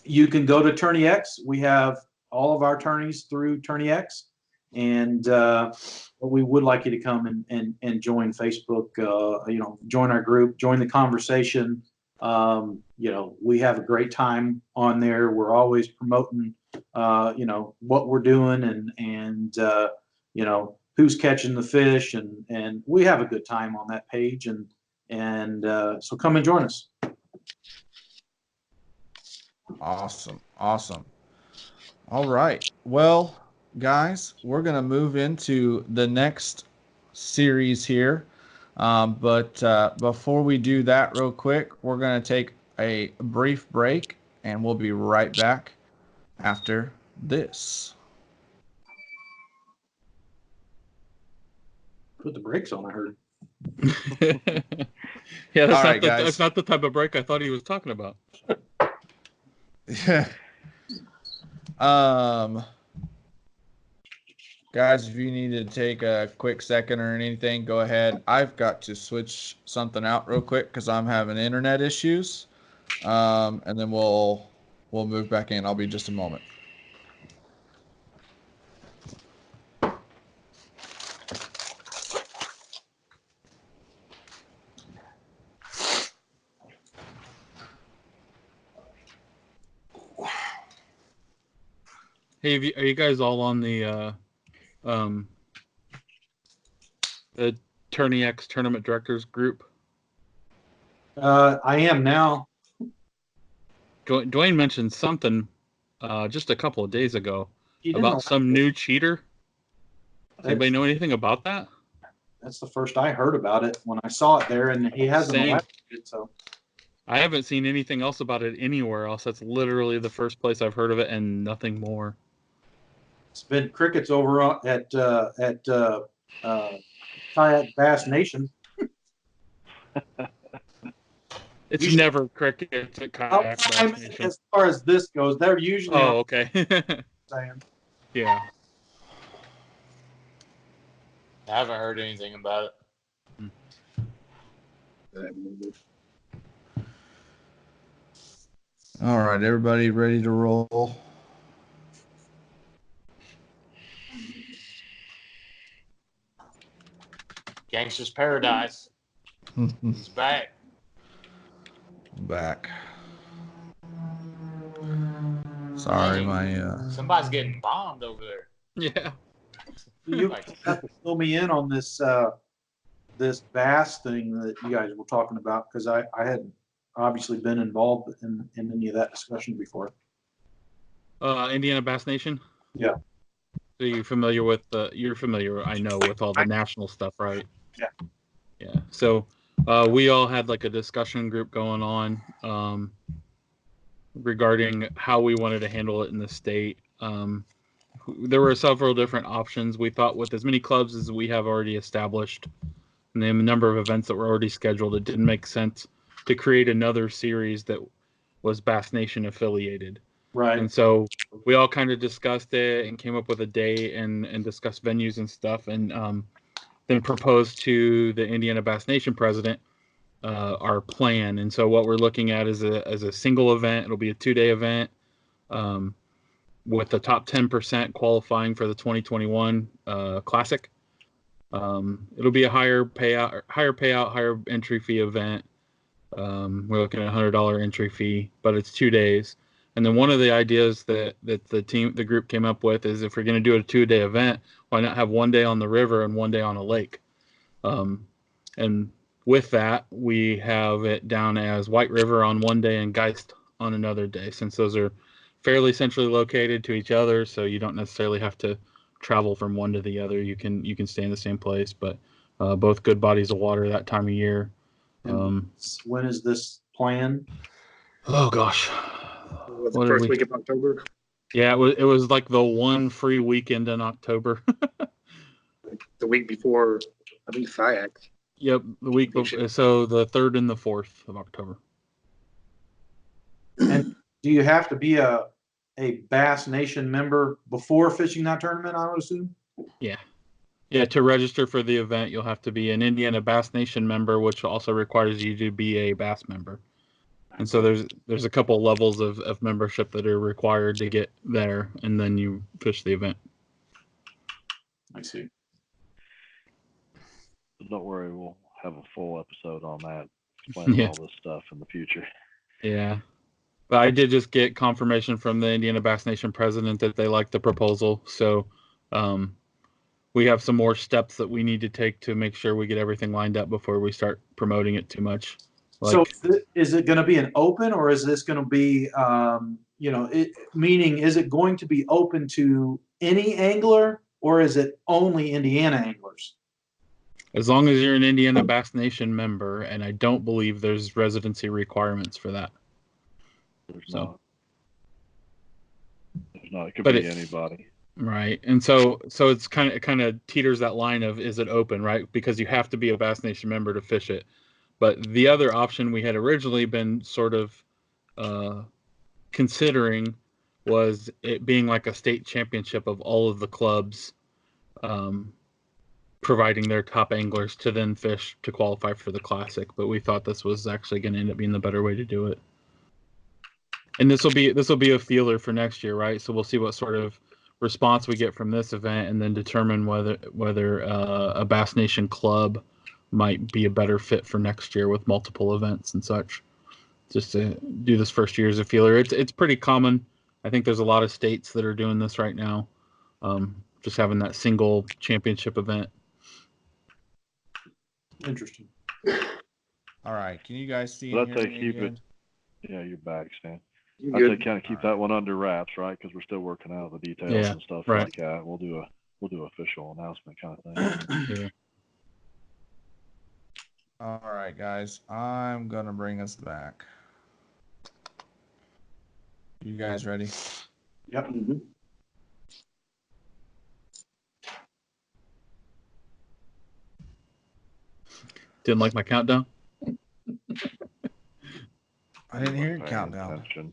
You can go to Tourney X. We have all of our tourneys through Tourney X. And but we would like you to come and join Facebook, join our group, join the conversation. We have a great time on there. We're always promoting, what we're doing and who's catching the fish, and we have a good time on that page. And so come and join us. Awesome. All right. Well, guys, we're going to move into the next series here. But before we do that real quick, we're going to take a brief break, and we'll be right back after this. Put the brakes on, I heard. Yeah, All right, guys. That's not the type of break I thought he was talking about. Yeah. Guys, if you need to take a quick second or anything, go ahead. I've got to switch something out real quick because I'm having internet issues. And then we'll move back in. I'll be just a moment. Hey, are you guys all on the Tourney X Tournament Directors group? I am now. Dwayne mentioned something just a couple of days ago about some new cheater. Does anybody know anything about that? That's the first I heard about it when I saw it there, and he hasn't elected it, so. I haven't seen anything else about it anywhere else. That's literally the first place I've heard of it, and nothing more. It's been crickets over at Kayak Bass Nation. It's never crickets at Kayak Bass Nation. As far as this goes, they're usually. Oh, okay. Yeah. I haven't heard anything about it. All right, everybody ready to roll? Gangster's Paradise is back. Back. Sorry, Somebody's getting bombed over there. Yeah. You have to fill me in on this this bass thing that you guys were talking about, because I hadn't obviously been involved in any of that discussion before. Indiana Bass Nation? Yeah. So you're familiar with I know, with all the national stuff, right? Yeah. Yeah. So we all had like a discussion group going on regarding how we wanted to handle it in the state. There were several different options. We thought with as many clubs as we have already established and the number of events that were already scheduled, it didn't make sense to create another series that was Bass Nation affiliated. Right. And so we all kind of discussed it and came up with a date and discussed venues and stuff, and then proposed to the Indiana Bass Nation president our plan. And so what we're looking at is a single event. It'll be a 2-day event with the top 10% qualifying for the 2021 Classic. It'll be a higher payout, higher entry fee event. We're looking at $100 entry fee, but it's 2 days. And then one of the ideas that the group came up with is, if we're going to do a 2-day event, why not have 1 day on the river and 1 day on a lake? And with that, we have it down as White River on 1 day and Geist on another day, since those are fairly centrally located to each other, so you don't necessarily have to travel from one to the other. You can stay in the same place, but both good bodies of water that time of year. When is this planned? Oh gosh, Was the first week of October? Yeah, it was like the one free weekend in October. The week before, I think, Kayak. Yep, the week before, so the 3rd and the 4th of October. And do you have to be a Bass Nation member before fishing that tournament, I would assume? Yeah. Yeah, to register for the event, you'll have to be an Indiana Bass Nation member, which also requires you to be a bass member. And so there's a couple levels of membership that are required to get there, and then you fish the event. I see. Don't worry, we'll have a full episode on that, explaining Yeah. all this stuff in the future. Yeah. But I did just get confirmation from the Indiana Bass Nation president that they like the proposal. So we have some more steps that we need to take to make sure we get everything lined up before we start promoting it too much. So is it going to be an open, or is this going to be, meaning is it going to be open to any angler, or is it only Indiana anglers? As long as you're an Indiana Bass Nation member, and I don't believe there's residency requirements for that. There's So. not. There's not. It could But be anybody. Right. And so it's kind of teeters that line of, is it open, right? Because you have to be a Bass Nation member to fish it. But the other option we had originally been sort of considering was it being like a state championship of all of the clubs providing their top anglers to then fish to qualify for the Classic. But we thought this was actually going to end up being the better way to do it. And this will be a feeler for next year, right? So we'll see what sort of response we get from this event, and then determine whether a Bass Nation club might be a better fit for next year with multiple events and such. Just to do this first year as a feeler, it's pretty common. I think there's a lot of states that are doing this right now. Just having that single championship event. Interesting. All right. Can you guys see But and I'd hear say me keep again? it. Yeah, you're back, Stan. You I'd good? say kind of keep that one under wraps, right? Because we're still working out the details Yeah, and stuff right. like that. We'll do official announcement kind of thing. Yeah. All right, guys. I'm going to bring us back. You guys ready? Yep. Mhm. Didn't like my countdown. I didn't hear your Paying countdown. attention.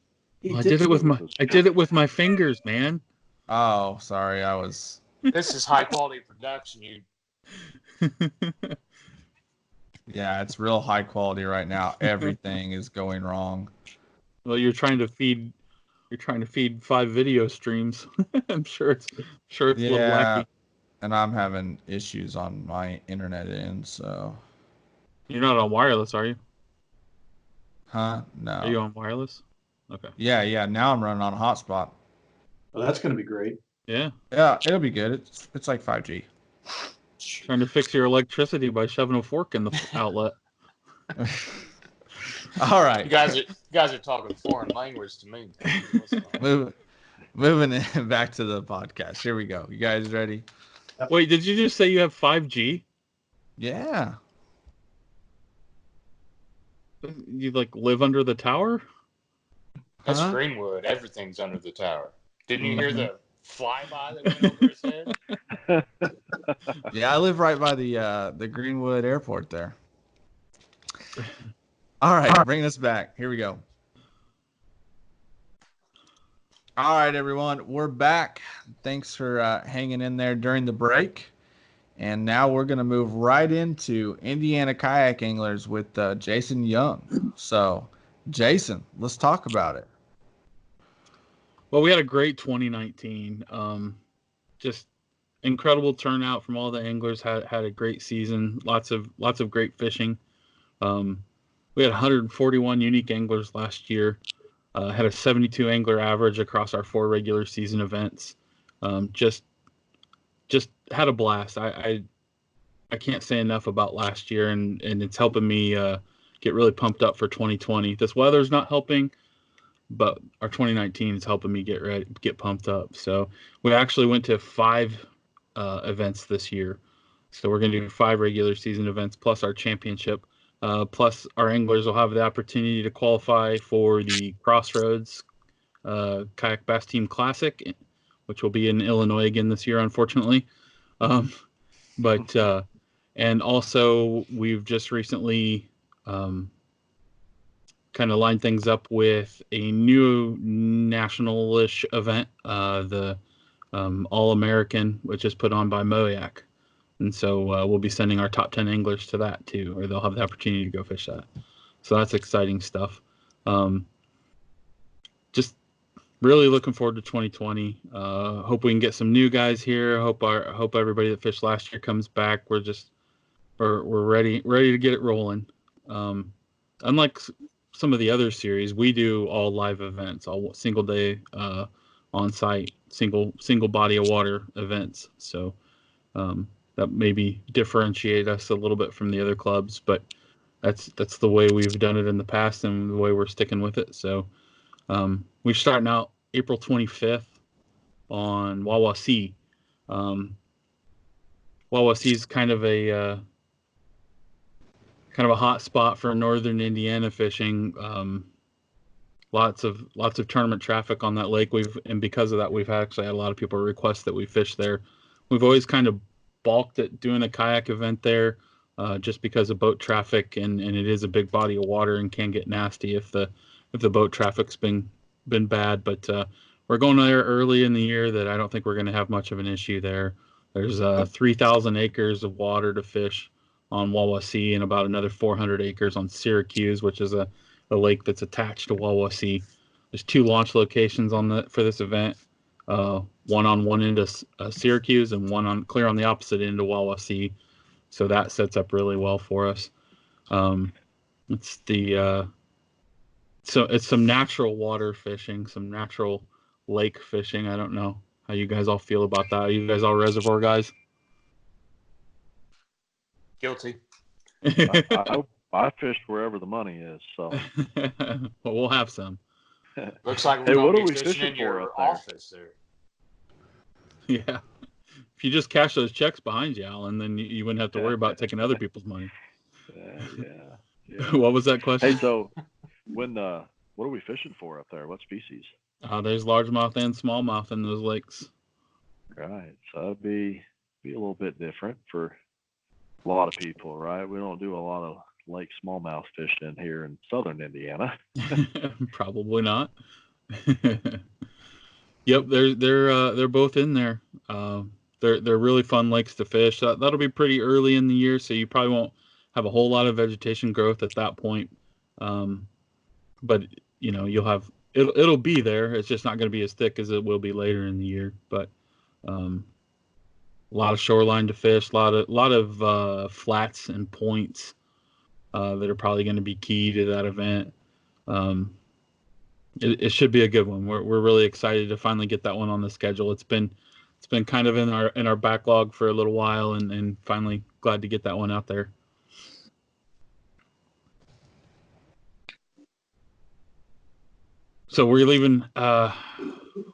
I did it with my fingers, man. Oh, sorry. I was. This is high quality production. Yeah, it's real high quality right now. Everything is going wrong. Well, you're trying to feed 5 video streams. I'm sure it's a little Yeah, wacky. and I'm having issues on my internet end, so. You're not on wireless, are you? Huh? No. Are you on wireless? Okay. Yeah. Now I'm running on a hotspot. Well, that's going to be great. Yeah. Yeah, it'll be good. It's like 5G. Trying to fix your electricity by shoving a fork in the outlet. All right. You guys are talking foreign language to me. Moving back to the podcast. Here we go. You guys ready? Wait, did you just say you have 5G? Yeah. You live under the tower? That's Huh? Greenwood. Everything's under the tower. Didn't you hear the flyby that went over his head? Yeah, I live right by the Greenwood Airport there. All right, bringing us back. Here we go. All right, everyone, we're back. Thanks for hanging in there during the break. And now we're going to move right into Indiana kayak anglers with Jason Young. So, Jason, let's talk about it. Well, we had a great 2019. Just incredible turnout from all the anglers. Had a great season. Lots of great fishing. We had 141 unique anglers last year. Had a 72 angler average across our 4 regular season events. Just had a blast. I can't say enough about last year, and it's helping me get really pumped up for 2020. This weather's not helping, but our 2019 is helping me get pumped up. So we actually went to 5 events this year. So we're going to do 5 regular season events plus our championship. Plus our anglers will have the opportunity to qualify for the Crossroads Kayak Bass Team Classic, which will be in Illinois again this year, unfortunately. And also we've just recently kind of lined things up with a new national-ish event, the All-American, which is put on by Moyak. And so we'll be sending our top 10 anglers to that too, or they'll have the opportunity to go fish that. So that's exciting stuff. Just really looking forward to 2020. Hope we can get some new guys here. Hope everybody that fished last year comes back. We're ready to get it rolling. Unlike some of the other series, we do all live events, all single day on site, single body of water events. So that maybe differentiate us a little bit from the other clubs, but that's the way we've done it in the past and the way we're sticking with it. So we're starting out April 25th on Wawasee. Wawasee is kind of a hot spot for northern Indiana fishing. Lots of tournament traffic on that lake. And because of that, we've actually had a lot of people request that we fish there. We've always kind of balked at doing a kayak event there, just because of boat traffic, and it is a big body of water and can get nasty if the boat traffic's been bad. But we're going there early in the year that I don't think we're going to have much of an issue there. There's 3,000 acres of water to fish on Wawasee and about another 400 acres on Syracuse, which is a lake that's attached to Wawasee. There's 2 launch locations for this event, one on one end of Syracuse and one clear on the opposite end of Wawasee. So that sets up really well for us. It's some natural water fishing, some natural lake fishing. I don't know how you guys all feel about that. Are you guys all reservoir guys? Guilty. I fished wherever the money is, so. Well, we'll have some. Looks like Hey, we're what going are to we be fishing fishing in for your up there? office there. Yeah. If you just cash those checks behind you, Alan, then you wouldn't have to worry about taking other people's money. Yeah. What was that question? Hey, so what are we fishing for up there? What species? There's largemouth and smallmouth in those lakes. Right. So that'd be a little bit different for a lot of people, right? We don't do a lot of lake smallmouth fishing here in southern Indiana. Probably not. Yep, they're both in there. They're really fun lakes to fish. That'll be pretty early in the year, so you probably won't have a whole lot of vegetation growth at that point. But you'll have it'll be there. It's just not going to be as thick as it will be later in the year. But a lot of shoreline to fish, a lot of flats and points that are probably going to be key to that event. It should be a good one. We're really excited to finally get that one on the schedule. It's been kind of in our backlog for a little while, and finally glad to get that one out there. So we're leaving.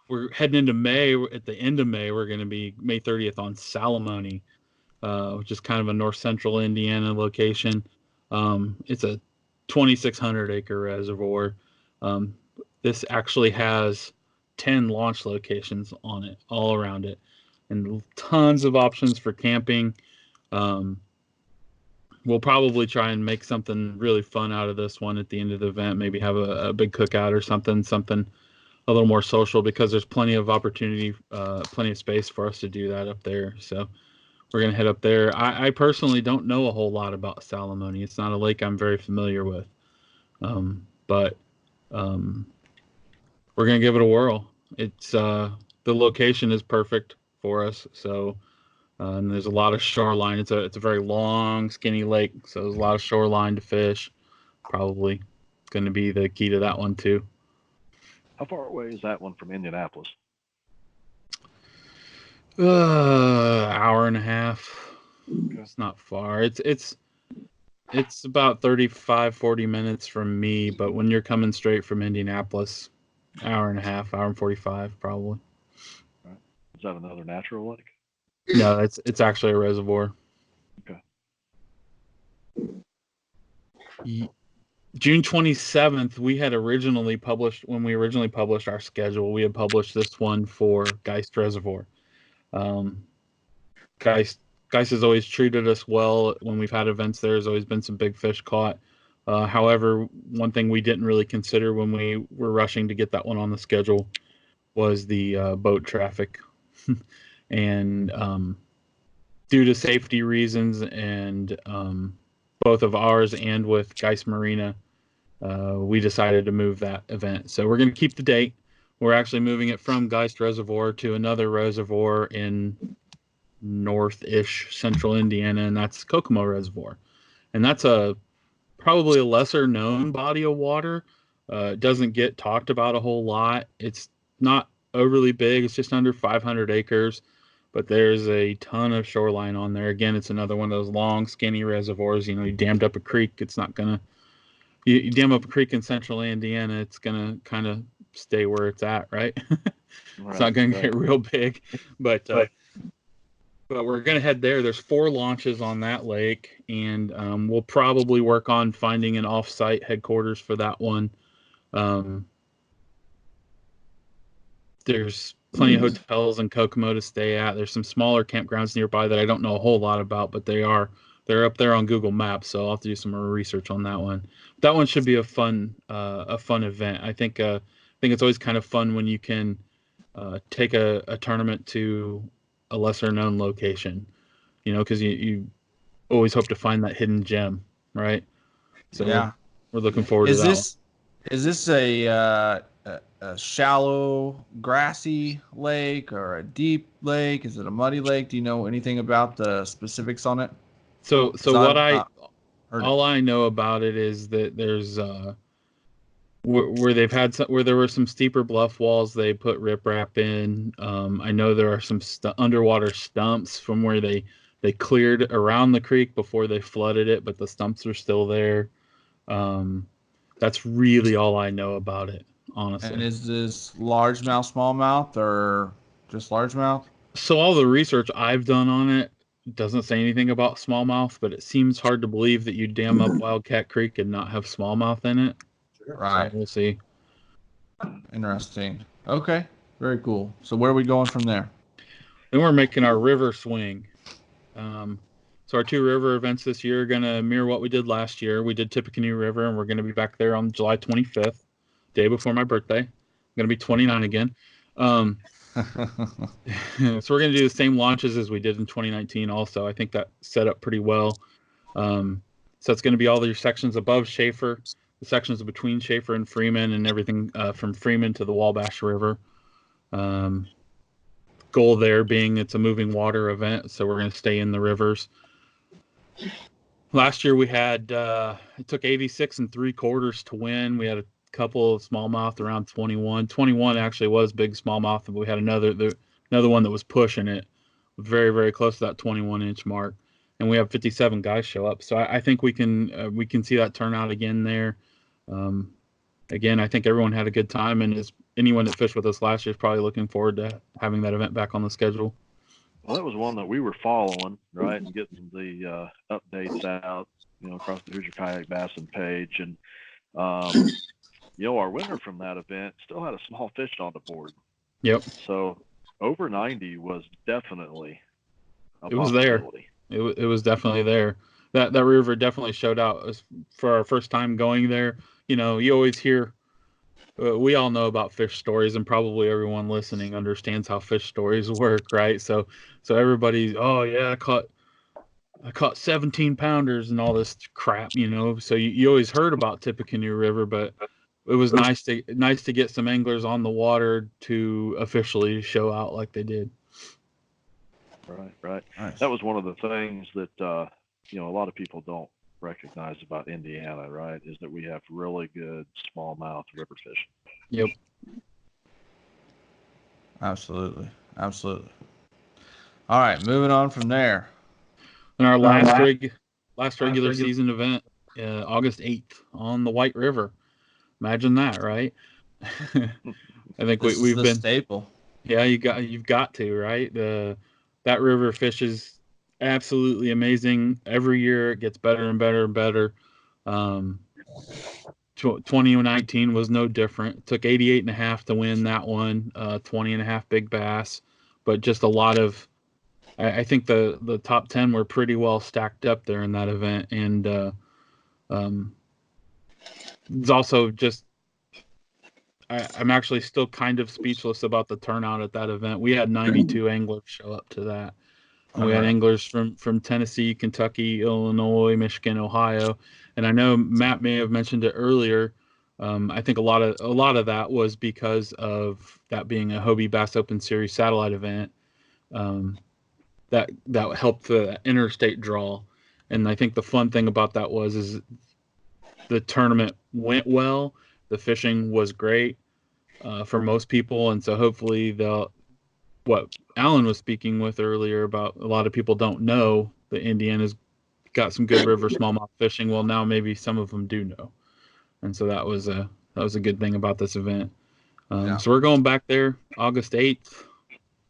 We're heading into May. At the end of May, we're going to be May 30th on Salamone, which is kind of a north central Indiana location. It's a 2,600 acre reservoir. This actually has 10 launch locations on it, all around it, and tons of options for camping. We'll probably try and make something really fun out of this one at the end of the event. Maybe have a big cookout or something a little more social, because there's plenty of opportunity, plenty of space for us to do that up there. So we're going to head up there. I personally don't know a whole lot about Salamone. It's not a lake I'm very familiar with. But we're going to give it a whirl. It's the location is perfect for us. So and there's a lot of shoreline. It's a very long, skinny lake, so there's a lot of shoreline to fish. Probably going to be the key to that one too. How far away is that one from Indianapolis? Hour and a half. Okay. It's not far. It's about 35, 40 minutes from me, but when you're coming straight from Indianapolis, hour and a half, hour and 45 probably. Right. Is that another natural lake? No, it's actually a reservoir. Okay. June 27th, we had originally published our schedule. We had published this one for Geist Reservoir. Geist has always treated us well when we've had events there. There's always been some big fish caught. However, one thing we didn't really consider when we were rushing to get that one on the schedule was the boat traffic. And due to safety reasons and both of ours and with Geist Marina, we decided to move that event. So we're going to keep the date. We're actually moving it from Geist Reservoir to another reservoir in north-ish central Indiana, and that's Kokomo Reservoir. And that's probably a lesser known body of water. It doesn't get talked about a whole lot. It's not overly big. It's just under 500 acres, but there's a ton of shoreline on there. Again, it's another one of those long, skinny reservoirs. You dammed up a creek. It's not going to, you dam up a creek in central Indiana, it's going to kind of stay where it's at, right? It's not going to get real big, but we're going to head there. There's 4 launches on that lake, and we'll probably work on finding an off-site headquarters for that one. There's plenty of hotels in Kokomo to stay at. There's some smaller campgrounds nearby that I don't know a whole lot about, but they're up there on Google Maps, so I'll have to do some more research on that one. That one should be a fun event. I think it's always kind of fun when you can take a tournament to a lesser known location, because you always hope to find that hidden gem, right? So yeah, we're looking forward to that one. Is this a shallow, grassy lake or a deep lake? Is it a muddy lake? Do you know anything about the specifics on it? So what all I know about it is that there's where they've had where there were some steeper bluff walls, they put riprap in. I know there are some underwater stumps from where they cleared around the creek before they flooded it, but the stumps are still there. That's really all I know about it, honestly. And is this largemouth, smallmouth, or just largemouth? So all the research I've done on it doesn't say anything about smallmouth, but it seems hard to believe that you dam up Wildcat Creek and not have smallmouth in it. Right. So we'll see. Interesting. Okay. Very cool. So where are we going from there? Then we're making our river swing. So our 2 river events this year are going to mirror what we did last year. We did Tippecanoe River, and we're going to be back there on July 25th, day before my birthday. I'm going to be 29 again. So we're going to do the same launches as we did in 2019 also. I think that set up pretty well. So it's going to be all your sections above Schaefer, the sections between Schaefer and Freeman, and everything from Freeman to the Wabash River. Goal there being it's a moving water event, so we're going to stay in the rivers. Last year we had it took 86 3/4 to win. We had a couple of smallmouth around 21. 21 actually was big smallmouth, but we had another one that was pushing it very, very close to that 21-inch mark. And we have 57 guys show up, so I think we can see that turnout again there. Again, I think everyone had a good time, and anyone that fished with us last year is probably looking forward to having that event back on the schedule. Well, that was one that we were following, right, and getting the updates out, across the Hoosier Kayak Bassin page. And, our winner from that event still had a small fish on the board. Yep. So over 90 was definitely a it was there. It was definitely there. That river definitely showed out for our first time going there. You always hear, we all know about fish stories, and probably everyone listening understands how fish stories work, right? So everybody's, oh yeah, I caught 17 pounders and all this crap, So you always heard about Tippecanoe River, but it was nice to get some anglers on the water to officially show out like they did. Right. Nice. That was one of the things that a lot of people don't recognize about Indiana, right? Is that we have really good smallmouth river fishing. Yep. Absolutely. All right, moving on from there. And our last regular season event, August 8th on the White River. Imagine that, right? I think we've been staple. Yeah, you've got to, right? That river fishes absolutely amazing. Every year it gets better and better and better. 2019 was no different. It took 88.5 to win that one, 20.5 big bass, but just a lot of, I think the top 10 were pretty well stacked up there in that event. And it's also just, I'm actually still kind of speechless about the turnout at that event. We had 92 anglers show up to that. And we had anglers from Tennessee, Kentucky, Illinois, Michigan, Ohio. And I know Matt may have mentioned it earlier. I think a lot of that was because of that being a Hobie Bass Open Series satellite event. That helped the interstate draw, and I think the fun thing about that is the tournament went well. The fishing was great for most people, and so hopefully what Alan was speaking with earlier about a lot of people don't know that Indiana's got some good river smallmouth fishing. Well, now maybe some of them do know, and so that was a good thing about this event. So we're going back there August 8th.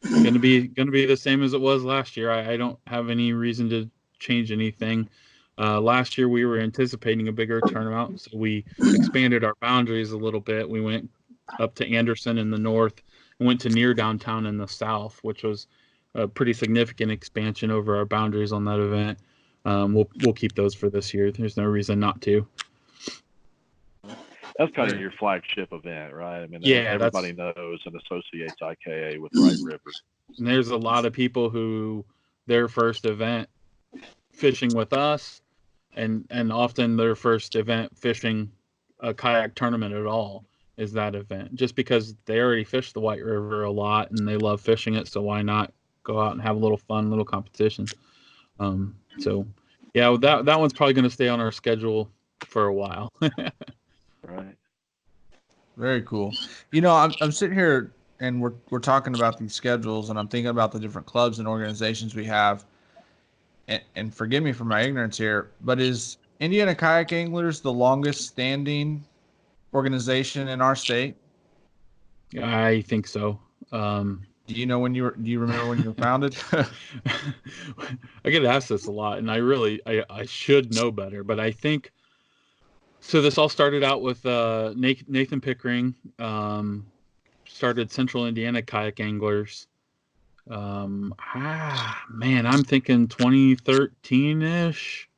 Gonna be the same as it was last year. I don't have any reason to change anything. Last year we were anticipating a bigger turnout, so we expanded our boundaries a little bit. We went up to Anderson in the north and went to near downtown in the south, which was a pretty significant expansion over our boundaries on that event. We'll keep those for this year. There's no reason not to. That's kind of your flagship event, right? I mean, Yeah, everybody knows and associates IKA with Wright River. And there's a lot of people who their first event fishing with us, and often their first event fishing a kayak tournament at all is that event, just because they already fish the White River a lot and they love fishing it. So why not go out and have a little fun, little competition? So yeah, that one's probably going to stay on our schedule for a while. Right. Very cool. You know, I'm sitting here and we're talking about these schedules, and I'm thinking about the different clubs and organizations we have. And forgive me for my ignorance here, but is Indiana Kayak Anglers the longest standing organization in our state? I think so. Do you remember when you were founded? I get asked this a lot, and I should know better, but I think so. This all started out with Nathan Pickering, started Central Indiana Kayak Anglers. Man, I'm thinking 2013-ish.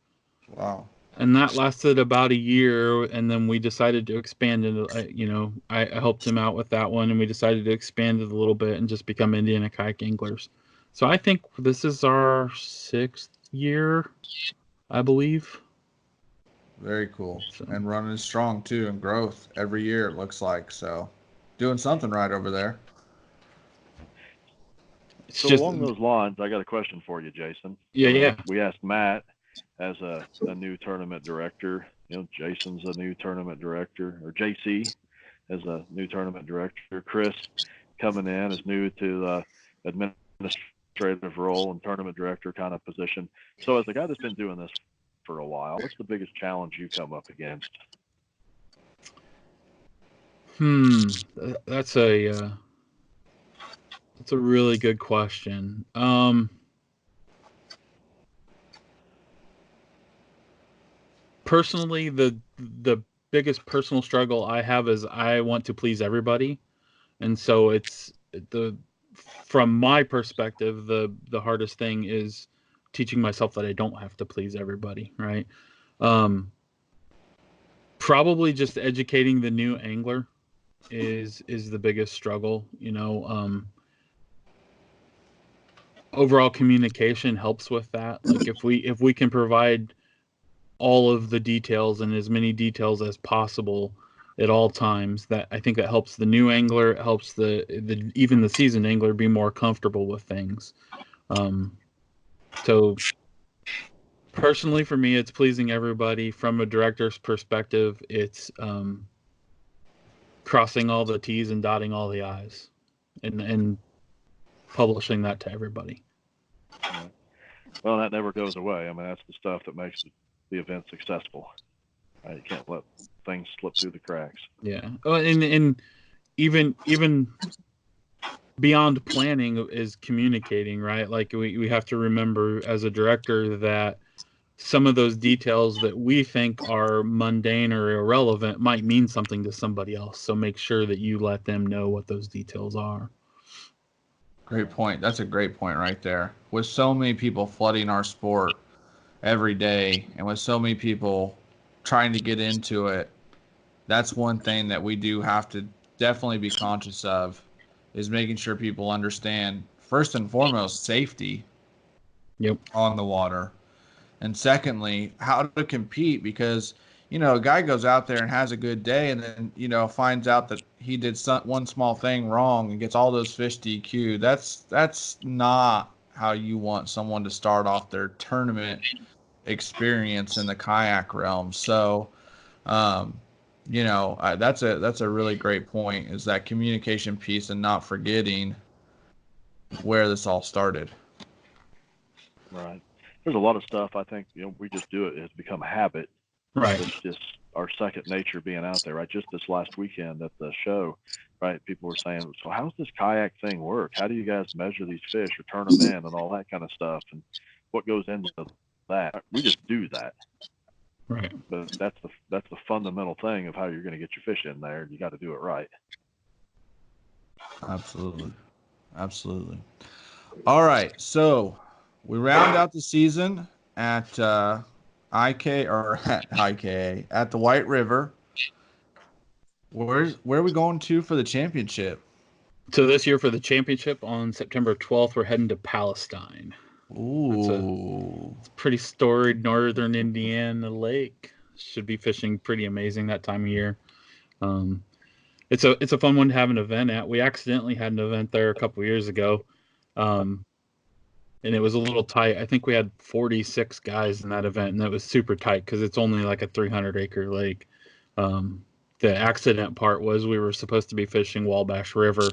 Wow. And that lasted about a year, and then we decided to expand into, I helped him out with that one, and we decided to expand it a little bit and just become Indiana Kayak Anglers. So I think this is our 6th year, I believe. Very cool. So. And running strong too, and growth every year it looks like. So doing something right over there. So along those lines, I got a question for you, Jason. Yeah. We asked Matt as a new tournament director. You know, Jason's a new tournament director, or JC as a new tournament director. Chris coming in is new to the administrative role and tournament director kind of position. So as a guy that's been doing this for a while, what's the biggest challenge you come up against? That's a really good question. Personally, the biggest personal struggle I have is I want to please everybody, and so it's from my perspective, the hardest thing is teaching myself that I don't have to please everybody, right? Probably just educating the new angler is the biggest struggle. Overall communication helps with that. Like if we can provide all of the details and as many details as possible at all times, that I think that helps the new angler. It helps the even the seasoned angler be more comfortable with things. So personally for me, it's pleasing everybody. From a director's perspective, it's crossing all the T's and dotting all the I's and publishing that to everybody. Well, that never goes away. I mean, that's the stuff that makes the event successful. Right? You can't let things slip through the cracks. Yeah. And even beyond planning is communicating, right? Like we have to remember as a director that some of those details that we think are mundane or irrelevant might mean something to somebody else. So make sure that you let them know what those details are. Great point. That's a great point right there. With so many people flooding our sport every day, and with so many people trying to get into it, that's one thing that we do have to definitely be conscious of, is making sure people understand, first and foremost, safety on the water. And secondly, how to compete, because a guy goes out there and has a good day and then, finds out that he did one small thing wrong and gets all those fish DQ'd. That's not how you want someone to start off their tournament experience in the kayak realm. So, that's a really great point, is that communication piece and not forgetting where this all started. Right. There's a lot of stuff I think, we just do it. It's become a habit. Right. It's just our second nature being out there, right? Just this last weekend at the show, right? People were saying, so how's this kayak thing work? How do you guys measure these fish or turn them in and all that kind of stuff? And what goes into that? We just do that. Right. But that's the fundamental thing of how you're going to get your fish in there. You got to do it right. Absolutely. All right. So we round out the season at IK or at IKA at the White River. Where are we going to for the championship? So this year for the championship on September 12th, we're heading to Palestine. Ooh. It's a pretty storied northern Indiana lake. Should be fishing pretty amazing that time of year. It's a fun one to have an event at. We accidentally had an event there a couple years ago. And it was a little tight. I think we had 46 guys in that event, and that was super tight because it's only like a 300-acre lake. The accident part was we were supposed to be fishing Wabash River,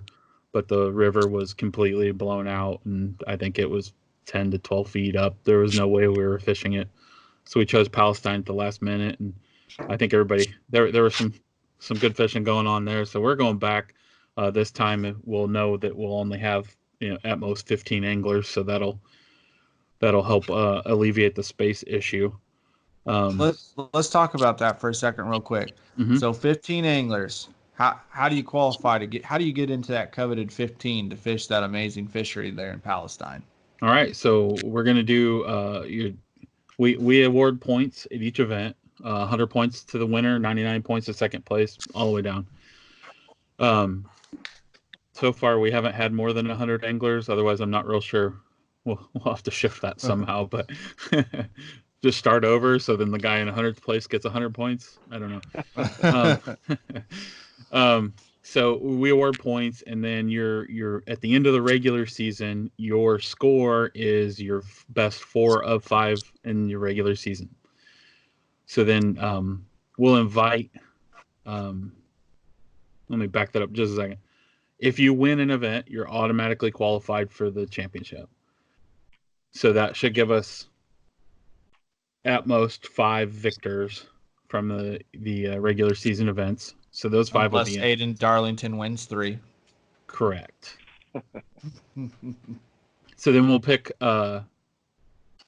but the river was completely blown out, and I think it was 10 to 12 feet up. There was no way we were fishing it. So we chose Palestine at the last minute, and I think everybody there was some good fishing going on there. So we're going back this time. We'll know that we'll only have at most 15 anglers, so that'll help alleviate the space issue. Let's talk about that for a second, real quick. Mm-hmm. So 15 anglers. How do you qualify to get? How do you get into that coveted 15 to fish that amazing fishery there in Palestine? All right, so we're gonna do we award points at each event. 100 points to the winner, 99 points to second place, all the way down. So far we haven't had more than 100 anglers. Otherwise, I'm not real sure. We'll have to shift that somehow, but just start over. So then the guy in 100th place gets 100 points. I don't know. So we award points, and then you're at the end of the regular season, your score is your best 4 of 5 in your regular season. So then we'll invite. Let me back that up just a second. If you win an event, you're automatically qualified for the championship. So that should give us at most 5 victors from the regular season events. So those 5 Unless will be Aiden Darlington wins 3. Correct. So then we'll pick. Then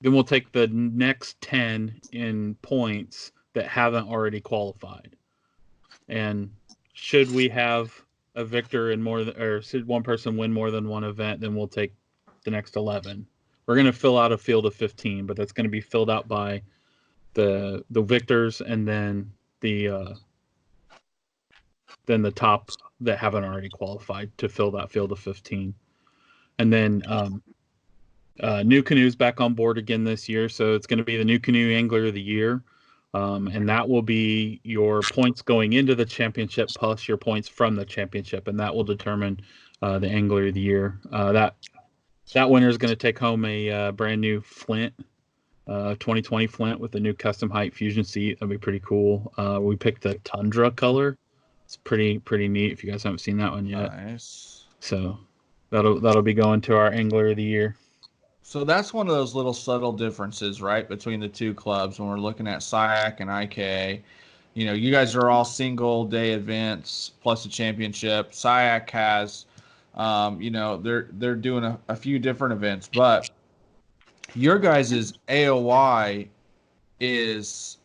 we'll take the next 10 in points that haven't already qualified. And should we have a victor in or should one person win more than one event, then we'll take the next 11. We're going to fill out a field of 15, but that's going to be filled out by the victors and then the top that haven't already qualified to fill that field of 15. And then New Canoe's back on board again this year, so it's going to be the New Canoe Angler of the Year. And that will be your points going into the championship plus your points from the championship, and that will determine the Angler of the Year. That winner is going to take home a brand new Flint, 2020 Flint with a new custom height fusion seat. That'll be pretty cool. We picked the Tundra color. It's pretty neat if you guys haven't seen that one yet. Nice. So that'll be going to our Angler of the Year. So that's one of those little subtle differences, right, between the two clubs when we're looking at SIAC and IKA. You guys are all single day events plus a championship. SIAC has, they're doing a few different events, but your guys' AOY is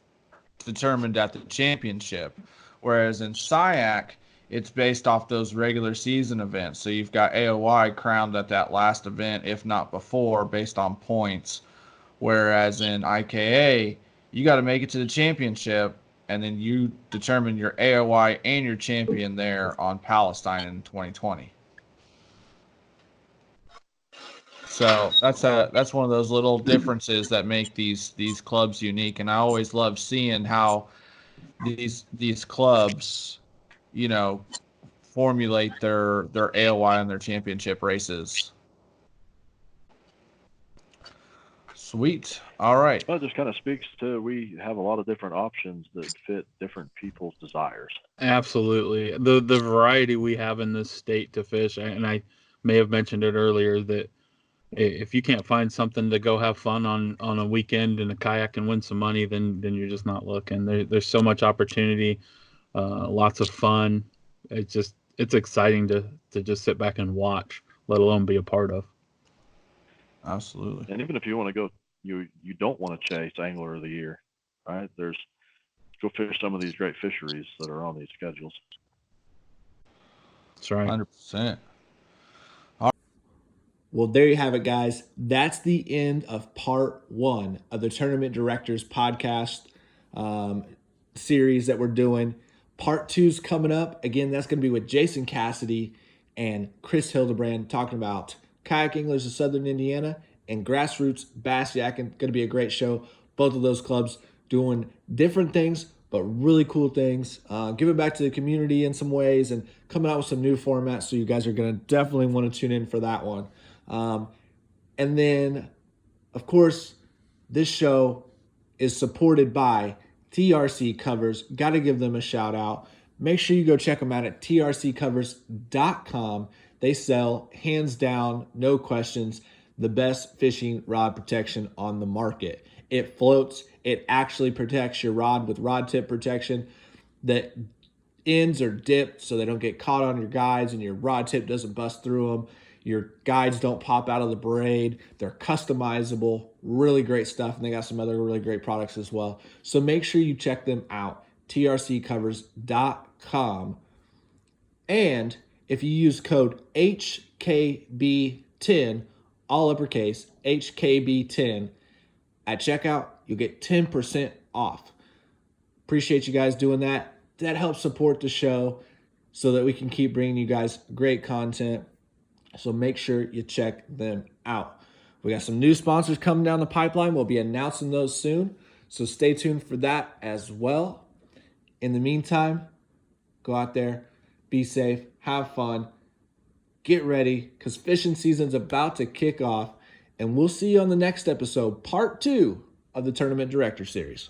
determined at the championship, whereas in SIAC, it's based off those regular season events. So you've got AOY crowned at that last event, if not before, based on points. Whereas in IKA, you got to make it to the championship, and then you determine your AOY and your champion there on Palestine in 2020. So that's one of those little differences that make these clubs unique. And I always love seeing how these clubs, formulate their AOY and their championship races. Sweet. All right. Well, it just kind of speaks to we have a lot of different options that fit different people's desires. Absolutely. The variety we have in this state to fish, and I may have mentioned it earlier, that if you can't find something to go have fun on a weekend in a kayak and win some money, then you're just not looking. There's so much opportunity, lots of fun. It's exciting to just sit back and watch, let alone be a part of. Absolutely. And even if you want to go, you don't want to chase Angler of the Year, right? Go fish some of these great fisheries that are on these schedules. That's right. 100%. Well, there you have it, guys. That's the end of part 1 of the Tournament Directors podcast series that we're doing. Part 2's coming up. Again, that's going to be with Jason Cassidy and Chris Hildebrand talking about kayak anglers of Southern Indiana and grassroots bass yakking. Going to be a great show. Both of those clubs doing different things, but really cool things. Giving back to the community in some ways and coming out with some new formats. So you guys are going to definitely want to tune in for that one. And then, of course, this show is supported by TRC Covers. Got to give them a shout out. Make sure you go check them out at trccovers.com. They sell, hands down, no questions, the best fishing rod protection on the market. It floats. It actually protects your rod with rod tip protection. The ends are dipped so they don't get caught on your guides and your rod tip doesn't bust through them. Your guides don't pop out of the braid. They're customizable. Really great stuff. And they got some other really great products as well. So make sure you check them out. trccovers.com. And if you use code HKB10, all uppercase, HKB10, at checkout, you'll get 10% off. Appreciate you guys doing that. That helps support the show so that we can keep bringing you guys great content. So make sure you check them out. We got some new sponsors coming down the pipeline. We'll be announcing those soon. So stay tuned for that as well. In the meantime, go out there, be safe, have fun, get ready, because fishing season's about to kick off. And we'll see you on the next episode, part 2 of the Tournament Director Series.